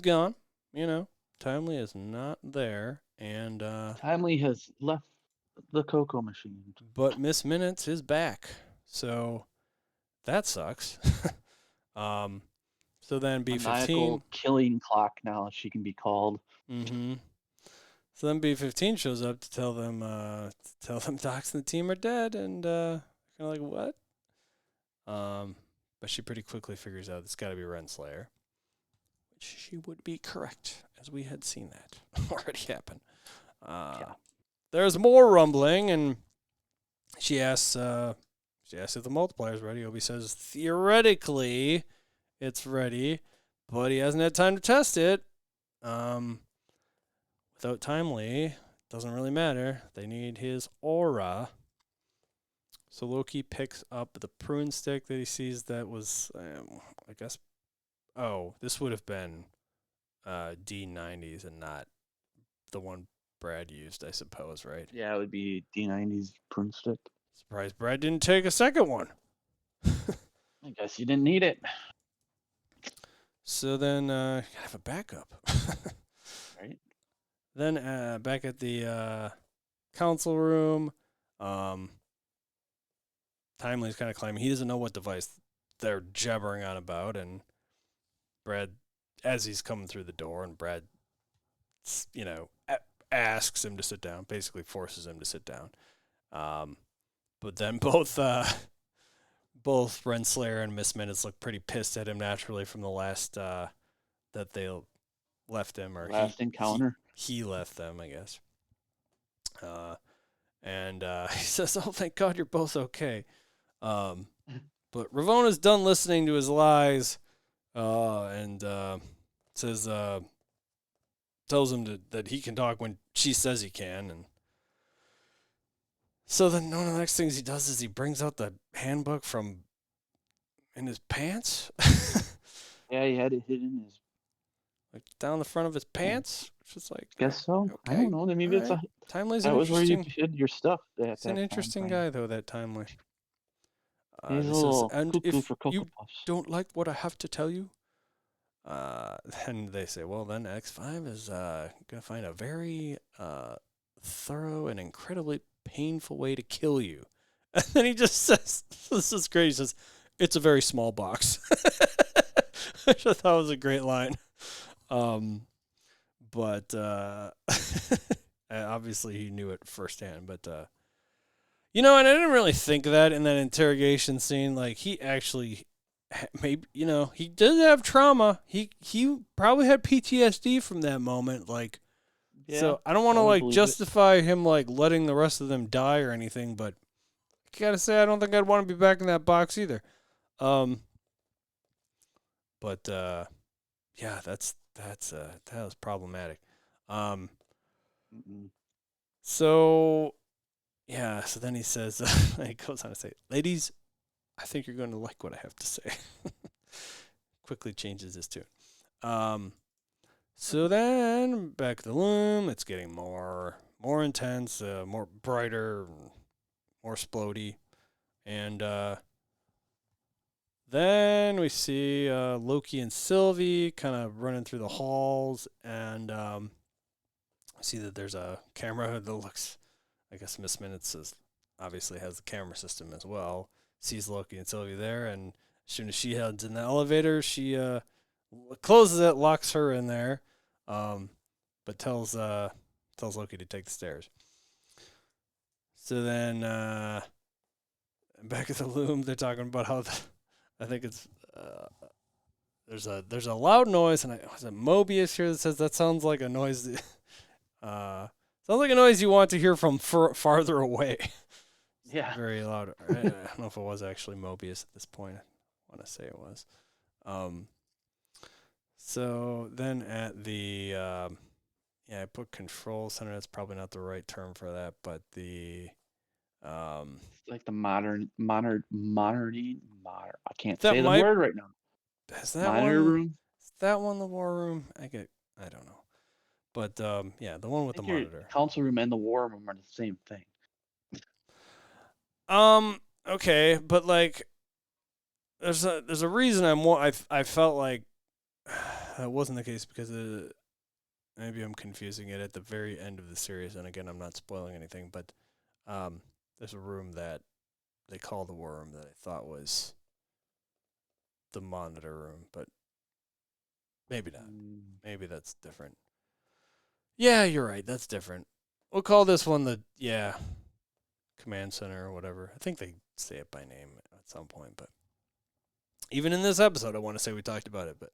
gone. Timely is not there, and Timely has left the cocoa machine. But Miss Minutes is back, so that sucks. So then B-15 maniacal killing clock now she can be called. Mm-hmm. So then B-15 shows up to tell them Docs and the team are dead, and kind of like what? But she pretty quickly figures out it's got to be Renslayer, which she would be correct, as we had seen that already happen. There's more rumbling, and she asks if the multiplier's ready. Obi says theoretically it's ready, but he hasn't had time to test it. Without Timely, doesn't really matter. They need his aura. So Loki picks up the prune stick that he sees that was, I guess, this would have been D90's and not the one Brad used, I suppose, right? Yeah, it would be D90's prune stick. Surprised Brad didn't take a second one. I guess you didn't need it. So then, gotta have a backup. Right. Then back at the council room, Timely's kind of claiming he doesn't know what device they're jabbering on about, and Brad, as he's coming through the door, and Brad, asks him to sit down, basically forces him to sit down. But then both Renslayer and Miss Minutes look pretty pissed at him naturally from the last that they left him, or last encounter. He left them, I guess. And he says, "Oh, thank God you're both okay." But Ravona's done listening to his lies, and says, tells him that he can talk when she says he can. And so then one of the next things he does is he brings out the handbook from in his pants. Yeah, he had it hidden in his. Like down the front of his pants, which is like, Guess so. okay, I don't know. Maybe it's right. Timely's that an was where you interesting. hid your stuff. He's an interesting guy, though. That Timely. He's a little and cuckoo if for Cocoa you Puffs. don't like what I have to tell you, then they say, well, then X5 is gonna find a very thorough and incredibly painful way to kill you. And then he just says, "This is great." He says, "It's a very small box," which I thought was a great line. But obviously he knew it firsthand. But and I didn't really think of that in that interrogation scene. Like, he actually maybe he did have trauma. He probably had PTSD from that moment. Like, Yeah, so I don't want to like believe it. justify him like letting the rest of them die or anything, but I gotta say I don't think I'd want to be back in that box either. But yeah, that was problematic. So yeah, so then he says, he goes on to say, "Ladies, I think you're going to like what I have to say." Quickly changes his tune. So then back to the Loom. It's getting more intense, more brighter, more splody, and then we see Loki and Sylvie kind of running through the halls, and see that there's a camera that looks, I guess Miss Minutes obviously has the camera system as well. Sees Loki and Sylvie there, and as soon as she heads in the elevator, she closes it, locks her in there, but tells Loki to take the stairs. So then back at the Loom, they're talking about how I think it's there's a loud noise, and was it Mobius here that says that sounds like a noise sounds like a noise you want to hear from farther away. Yeah. Very loud. I don't know if it was actually Mobius at this point. I want to say it was. So then at the I put control center. That's probably not the right term for that, but the It's like the modern. I can't That say the might- word right now. is that Monitor one? room. Is that one the war room? I don't know. But yeah, the one with the monitor. Council room and the war room are the same thing. Okay, but like there's a reason I felt like that wasn't the case, because maybe I'm confusing it at the very end of the series, and again, I'm not spoiling anything, but there's a room that they call the war room that I thought was the monitor room, but maybe not. Maybe that's different. Yeah, you're right. That's different. We'll call this one the command center or whatever. I think they say it by name at some point, but even in this episode, I want to say we talked about it. But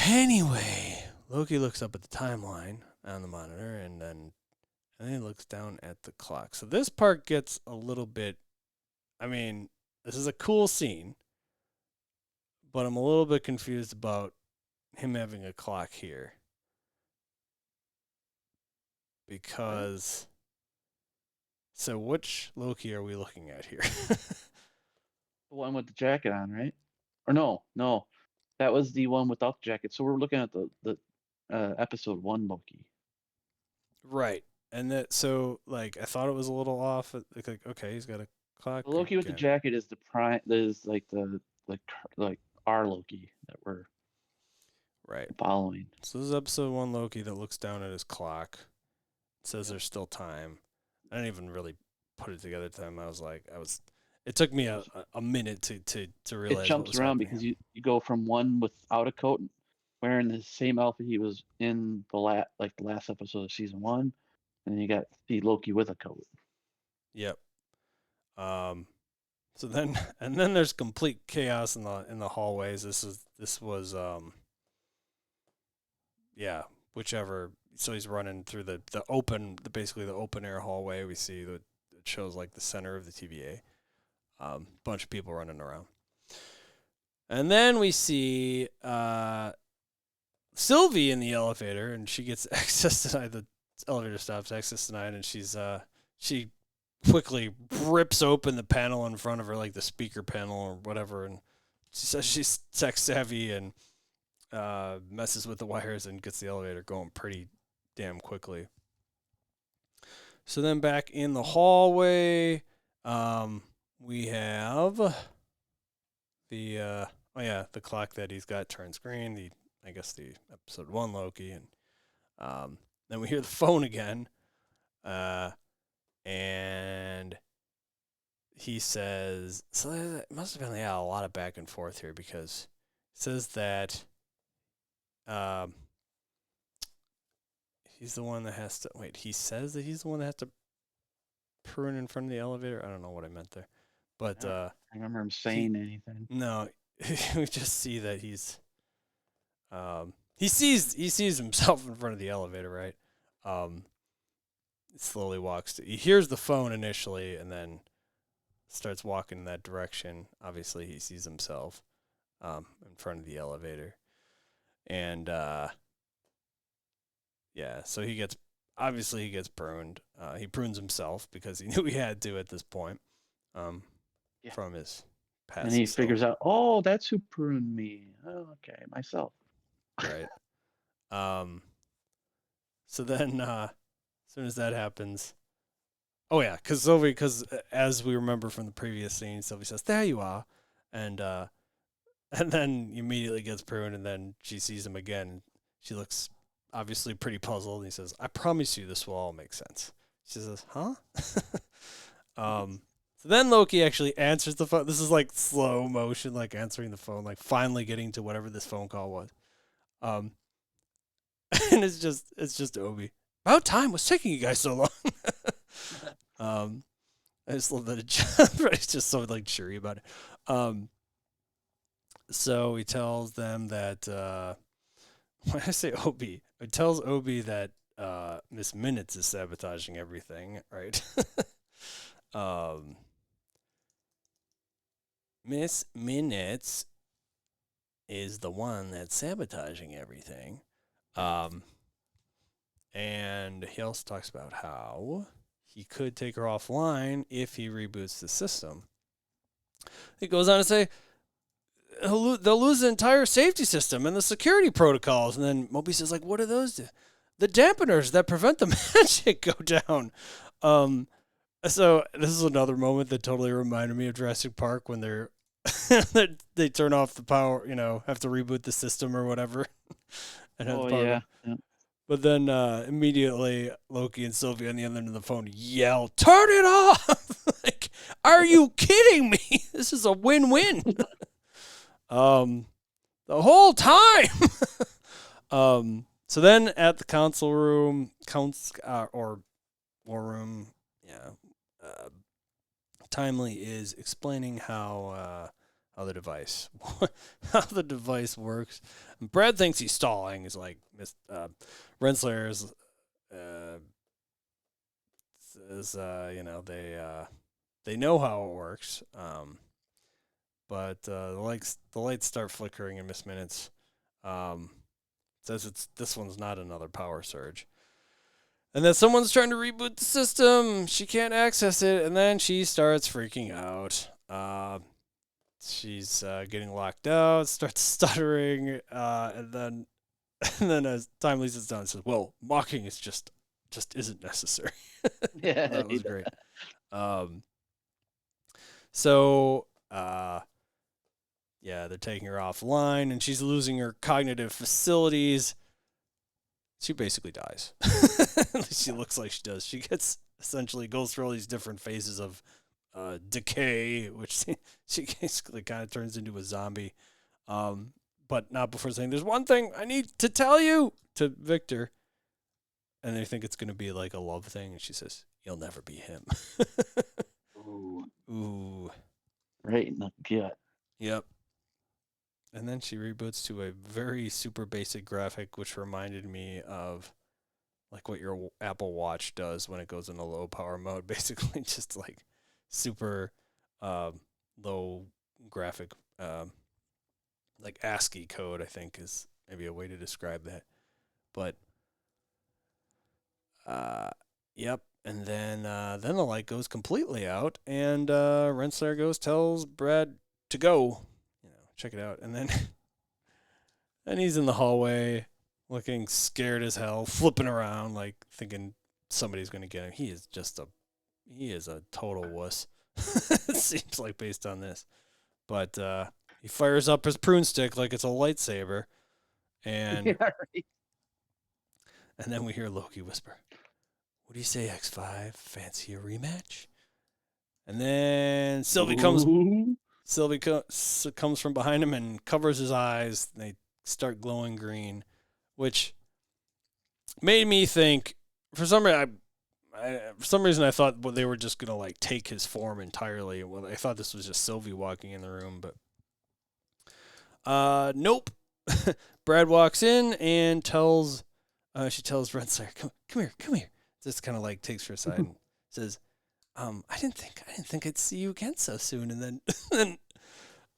anyway, Loki looks up at the timeline on the monitor, and then he looks down at the clock. So this part gets a little bit. I mean, this is a cool scene, but I'm a little bit confused about him having a clock here. Because, so which Loki are we looking at here? The one with the jacket on, right? Or no, that was the one without the jacket. So we're looking at the episode 1 Loki. Right. And that, so like I thought it was a little off. Like okay, he's got a clock. The Loki with the jacket is the prime. Is like our Loki that we're following. So this is episode 1 Loki that looks down at his clock. Says there's still time. I didn't even really put it together at the time. It took me a minute to realize. It jumps around because you go from one without a coat, wearing the same outfit he was in the last episode of season 1, and then you got the Loki with a coat. Yep. So then there's complete chaos in the hallways. This was whichever. So he's running through the open, basically the open air hallway. We see that it shows like the center of the TVA. Bunch of people running around. And then we see Sylvie in the elevator, and she gets access denied. The elevator stops, access denied, and she quickly rips open the panel in front of her, like the speaker panel or whatever, and she says she's tech savvy and messes with the wires and gets the elevator going pretty damn quickly. So then back in the hallway, we have the clock that he's got turns green. The episode 1 Loki, and then we hear the phone again, and he says, so it must have been a lot of back and forth here, because it says that he's the one that has to he says that he's the one that has to prune in front of the elevator. I don't know what I meant there, but I remember him saying anything. No, we just see that he sees himself in front of the elevator, right? Slowly walks he hears the phone initially, and then starts walking in that direction. Obviously, he sees himself in front of the elevator, and so he gets pruned. He prunes himself because he knew he had to at this point, from his past. And he figures out, oh, that's who pruned me. Oh, okay, myself. Right. So then, as soon as that happens, because as we remember from the previous scene, Sylvie says, "There you are," and then he immediately gets pruned, and then she sees him again. She looks obviously pretty puzzled, and he says, "I promise you this will all make sense." She says, "Huh?" So then Loki actually answers the phone. This is like slow motion, like answering the phone, like finally getting to whatever this phone call was. And it's just Obi. About time. What's taking you guys so long? I just love that it's just so like cheery about it. So he tells them that when I say Obi, it tells Obi that Miss Minutes is sabotaging everything, right? Miss Minutes is the one that's sabotaging everything. And he also talks about how he could take her offline if he reboots the system. He goes on to say they'll lose the entire safety system and the security protocols. And then Moby says, like, what do those do? The dampeners that prevent the magic go down. So this is another moment that totally reminded me of Jurassic Park when they turn off the power, have to reboot the system or whatever. Yeah. But then immediately Loki and Sylvie on the other end of the phone yell, "Turn it off!" Like, are you kidding me? This is a win-win. The whole time. So then at the council room, or war room, Timely is explaining how the device works. And Brad thinks he's stalling. He's like, Renslayer says, they know how it works. But the lights start flickering in Miss Minutes. Says this one's not another power surge. And then someone's trying to reboot the system. She can't access it, and then she starts freaking out. She's getting locked out, starts stuttering, and then as Timely sits down and says, "Well, mocking is just isn't necessary." Yeah, that was great. So they're taking her offline, and she's losing her cognitive facilities. She basically dies. At least she looks like she does. She goes through all these different phases of decay, which she basically kind of turns into a zombie. But not before saying, "There's one thing I need to tell you," to Victor. And they think it's going to be like a love thing. And she says, "You'll never be him." Ooh. Ooh. Right in the gut. Yep. And then she reboots to a very super basic graphic, which reminded me of like what your Apple Watch does when it goes into low power mode. Basically, just like super low graphic, like ASCII code, I think is maybe a way to describe that. But yep. And then the light goes completely out, and Renslayer tells Brad to go, check it out. And then and he's in the hallway, looking scared as hell, flipping around, like thinking somebody's gonna get him. He is a total wuss. It seems like based on this, but he fires up his prune stick like it's a lightsaber, and Yeah, right. and then we hear Loki whisper, "What do you say, X5? Fancy a rematch?" And then Sylvie comes from behind him and covers his eyes. They start glowing green, which made me think. For some reason, I thought they were just gonna like take his form entirely. Well, I thought this was just Sylvie walking in the room, but nope. Brad walks in and tells Renslayer, "Come here." Just kind of like takes her aside and says, I didn't think I'd see you again so soon." And then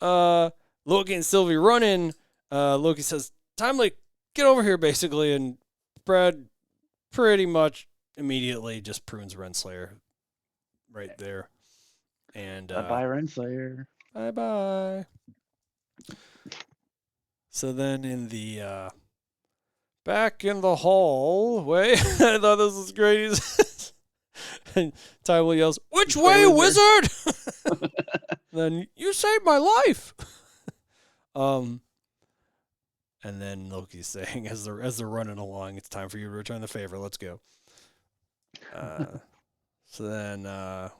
Loki and Sylvie run in. Loki says, "Timely, get over here," basically, and Brad pretty much immediately just prunes Renslayer right there. And bye, Renslayer. Bye. So then in the back in the hallway, I thought this was great. And Timely yells, "Which way, wizard?" Then, "You saved my life." And then Loki's saying, as they're running along, "It's time for you to return the favor. Let's go." So then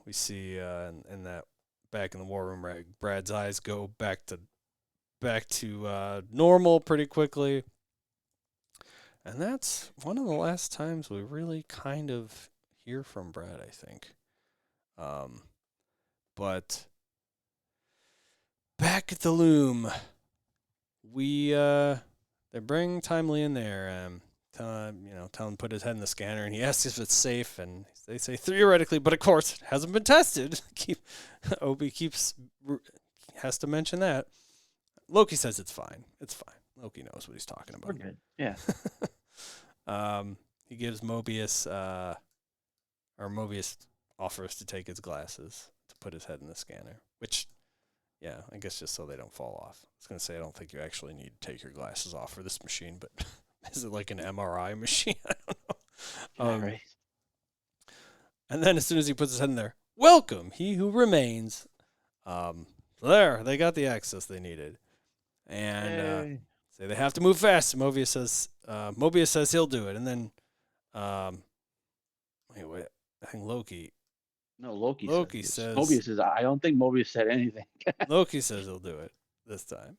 we see in that back in the war room, right, Brad's eyes go back to normal pretty quickly. And that's one of the last times we really kind of hear from Brad, I think. But back at the Loom, they bring Timely in there, tell him to put his head in the scanner, and he asks if it's safe, and they say theoretically, but of course it hasn't been tested. Obi has to mention that. Loki says it's fine. It's fine. Loki knows what he's talking about. We're good. Yeah. He gives Mobius, Mobius offers to take his glasses to put his head in the scanner, which, yeah, I guess just so they don't fall off. I was going to say, I don't think you actually need to take your glasses off for this machine, but is it like an MRI machine? I don't know. Right. And then as soon as he puts his head in there, "Welcome, he who remains." There, they got the access they needed. And say they have to move fast. Mobius says he'll do it. And then, wait, I think Loki. No, Loki says Mobius says, I don't think Mobius said anything. Loki says he'll do it this time.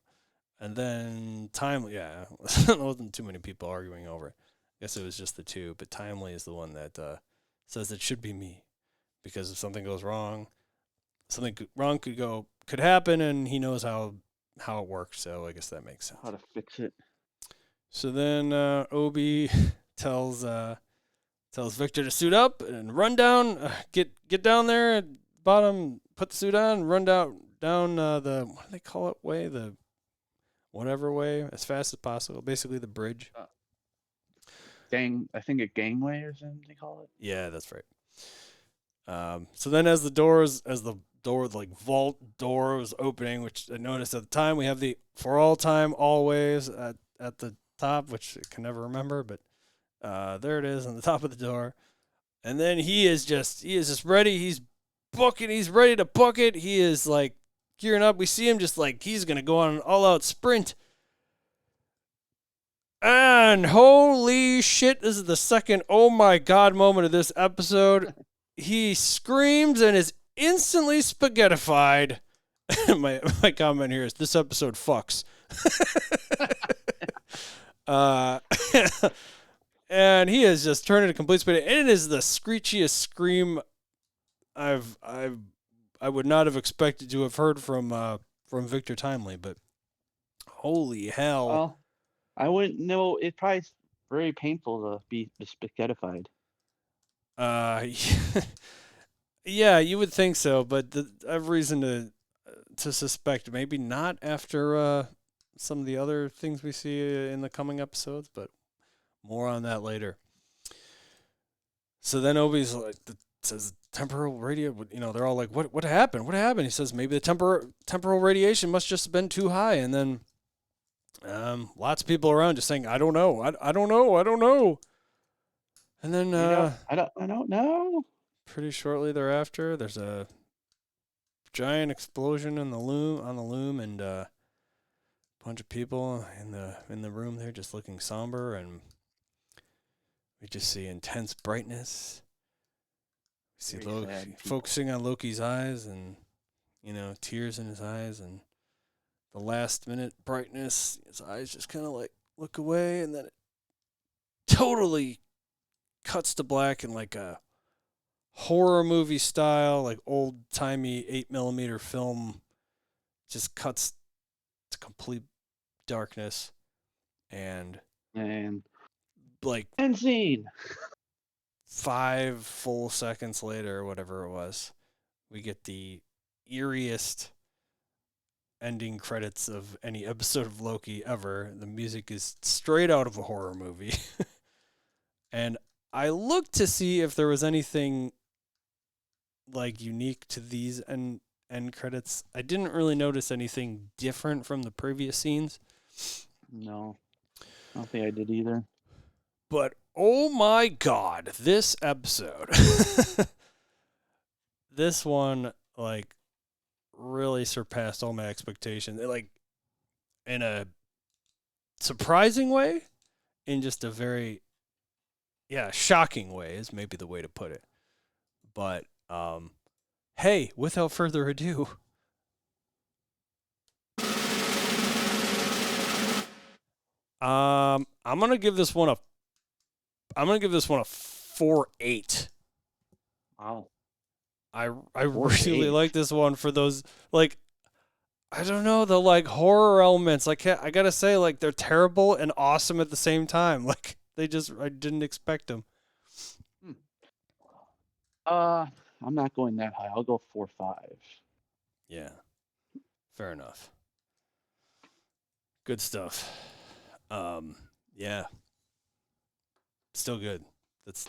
And then Timely, yeah, there wasn't too many people arguing over it. I guess it was just the two, but Timely is the one that says it should be me. Because if something goes wrong, could happen, and he knows how it works, so I guess that makes sense. How to fix it. So then Obi tells Victor to suit up and run down, get down there at bottom, put the suit on, run down the, what do they call it, way, the whatever way, as fast as possible, basically the bridge. I think a gangway or something they call it. Yeah, that's right. So then as the door, like vault door was opening, which I noticed at the time, we have the "for all time, always" at the top, which I can never remember, but there it is on the top of the door. And then he is just ready. He's ready to book it. He is like gearing up. We see him just like he's going to go on an all-out sprint. And holy shit, this is the second "oh my god" moment of this episode. He screams and is instantly spaghettified. my comment here is, this episode fucks. And he is just turning to complete speed. And it is the screechiest scream I would not have expected to have heard from Victor Timely. But Holy hell. Well, I wouldn't know. It's probably very painful to be spaghettified. Yeah, you would think so, but I have reason to suspect maybe not after some of the other things we see in the coming episodes, but more on that later. So then Obi's like, says temporal radio. They're all like, "What happened? What happened?" He says, "Maybe the temporal radiation must just have been too high." And then lots of people around just saying, "I don't know. I don't know. I don't know." And then I don't know. Pretty shortly thereafter, there's a giant explosion on the loom, and a bunch of people in the room there just looking somber, and we just see intense brightness. We see Loki focusing on Loki's eyes, and tears in his eyes, and the last minute brightness. His eyes just kind of like look away, and then it totally cuts to black in like a horror movie style, like old-timey 8mm film, just cuts to complete darkness, and like end scene. 5 full seconds later, or whatever it was, we get the eeriest ending credits of any episode of Loki ever. The music is straight out of a horror movie. And I looked to see if there was anything like unique to these end credits. I didn't really notice anything different from the previous scenes. No, I don't think I did either. But oh my god, this episode, this one like really surpassed all my expectations. Like in a surprising way, in just a very shocking way is maybe the way to put it. But hey, without further ado, I'm gonna give this one a 4.8. Wow. I really like this one for those, like, I don't know, the like horror elements. Like, I gotta say, like, they're terrible and awesome at the same time. Like, I didn't expect them. I'm not going that high. I'll go 4.5. Yeah, fair enough. Good stuff. Yeah, still good. That's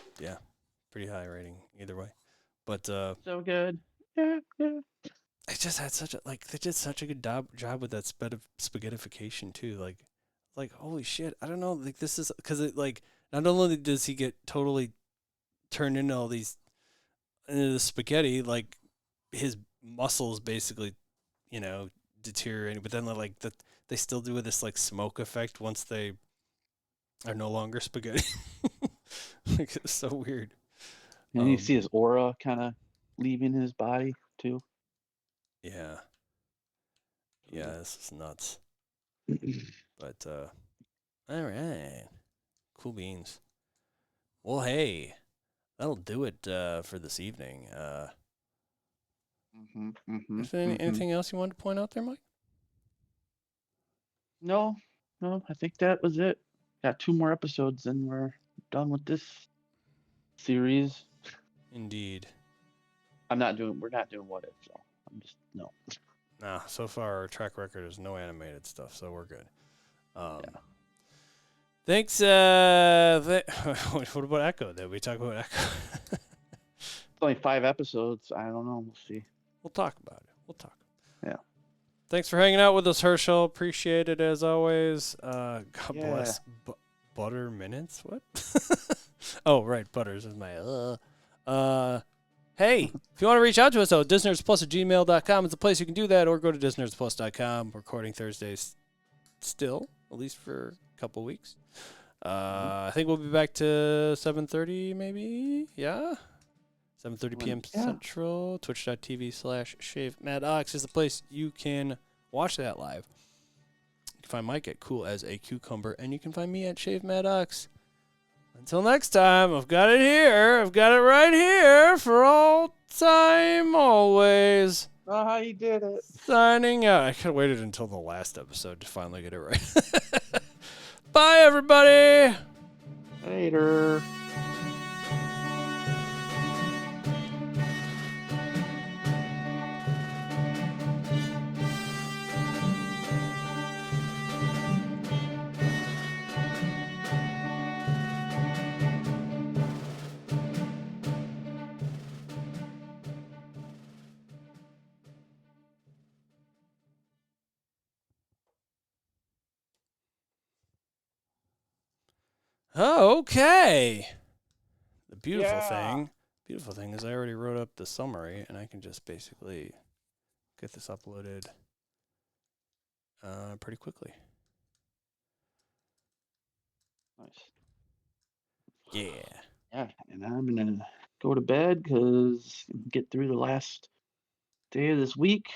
pretty high rating either way. But so good. Yeah. I just had they did such a good job with that spaghettification too. Like holy shit, I don't know. Like this is because it like not only does he get totally turned into all these into the spaghetti, like his muscles basically, deteriorating. But then like they still do this like smoke effect once they are no longer spaghetti. Like it's so weird. And you see his aura kind of leaving his body too. Yeah, this is nuts. But all right, cool beans. Well, hey, that'll do it for this evening. Is there anything else you wanted to point out there, Mike? No, I think that was it. Got 2 more episodes and we're done with this series. Indeed. We're not doing what if, so I'm just no. Nah, so far our track record is no animated stuff, so we're good. Thanks. What about Echo? Did we talk about Echo? It's only 5 episodes. I don't know. We'll see. We'll talk about it. Yeah. Thanks for hanging out with us, Herschel. Appreciate it as always. God bless. Butter Minutes? What? Oh, right. Butters is my. Hey, if you want to reach out to us, though, disnerdsplus@gmail.com is the place you can do that, or go to disnerdsplus.com. Recording Thursdays still, at least for a couple weeks. I think we'll be back to 7:30, maybe. Yeah. 7:30 p.m. Central. Twitch.tv/ShaveMadOx is the place you can watch that live. You can find Mike at Cool as a Cucumber, and you can find me at ShaveMadOx. Until next time, I've got it here. I've got it right here for all time, always. Ah, he did it. Signing out. I could have waited until the last episode to finally get it right. Bye, everybody. Later. Oh, okay. The beautiful Yeah. thing is I already wrote up the summary, and I can just basically get this uploaded pretty quickly. Nice. Yeah. Yeah, and I'm gonna go to bed because get through the last day of this week.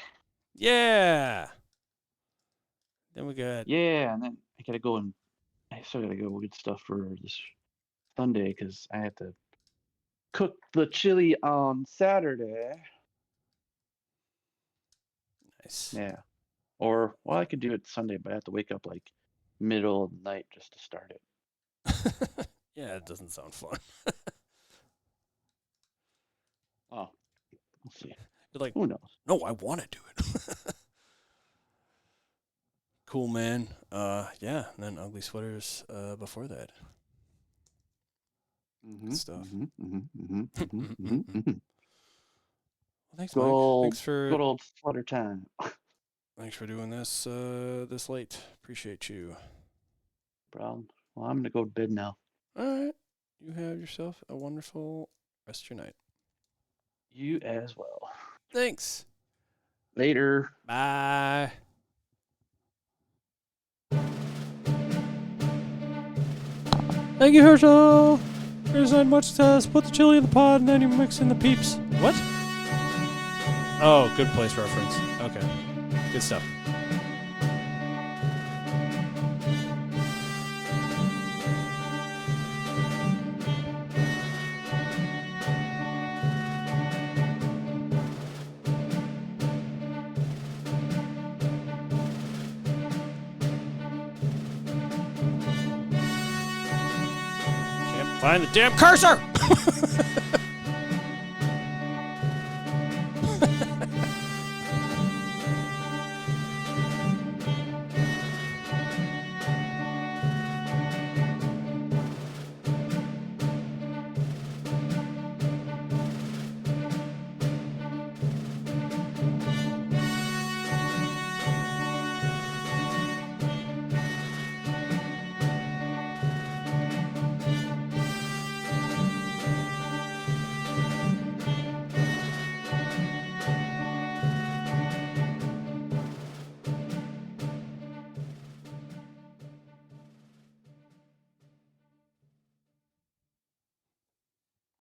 Yeah. Then we got. Yeah, and then I gotta go and I still gotta go get stuff for this Sunday because I have to cook the chili on Saturday. Nice. Yeah. Or well, I could do it Sunday, but I have to wake up like middle of the night just to start it. Yeah, it doesn't sound fun. Oh, we'll see. You're like, Who knows? no, I want to do it. Cool, man. Yeah, and then ugly sweaters Mm-hmm, before that. Stuff. Well, thanks, Mike. Thanks for good old sweater time. Thanks for doing this this late. Appreciate you. Problem. Well, I'm gonna go to bed now. All right. You have yourself a wonderful rest of your night. You as well. Thanks. Later. Bye. Thank you, Herschel. There's not much to us. Put the chili in the pot and then you mix in the peeps. What? Oh, good place reference. Okay. Good stuff. Can't find the damn cursor!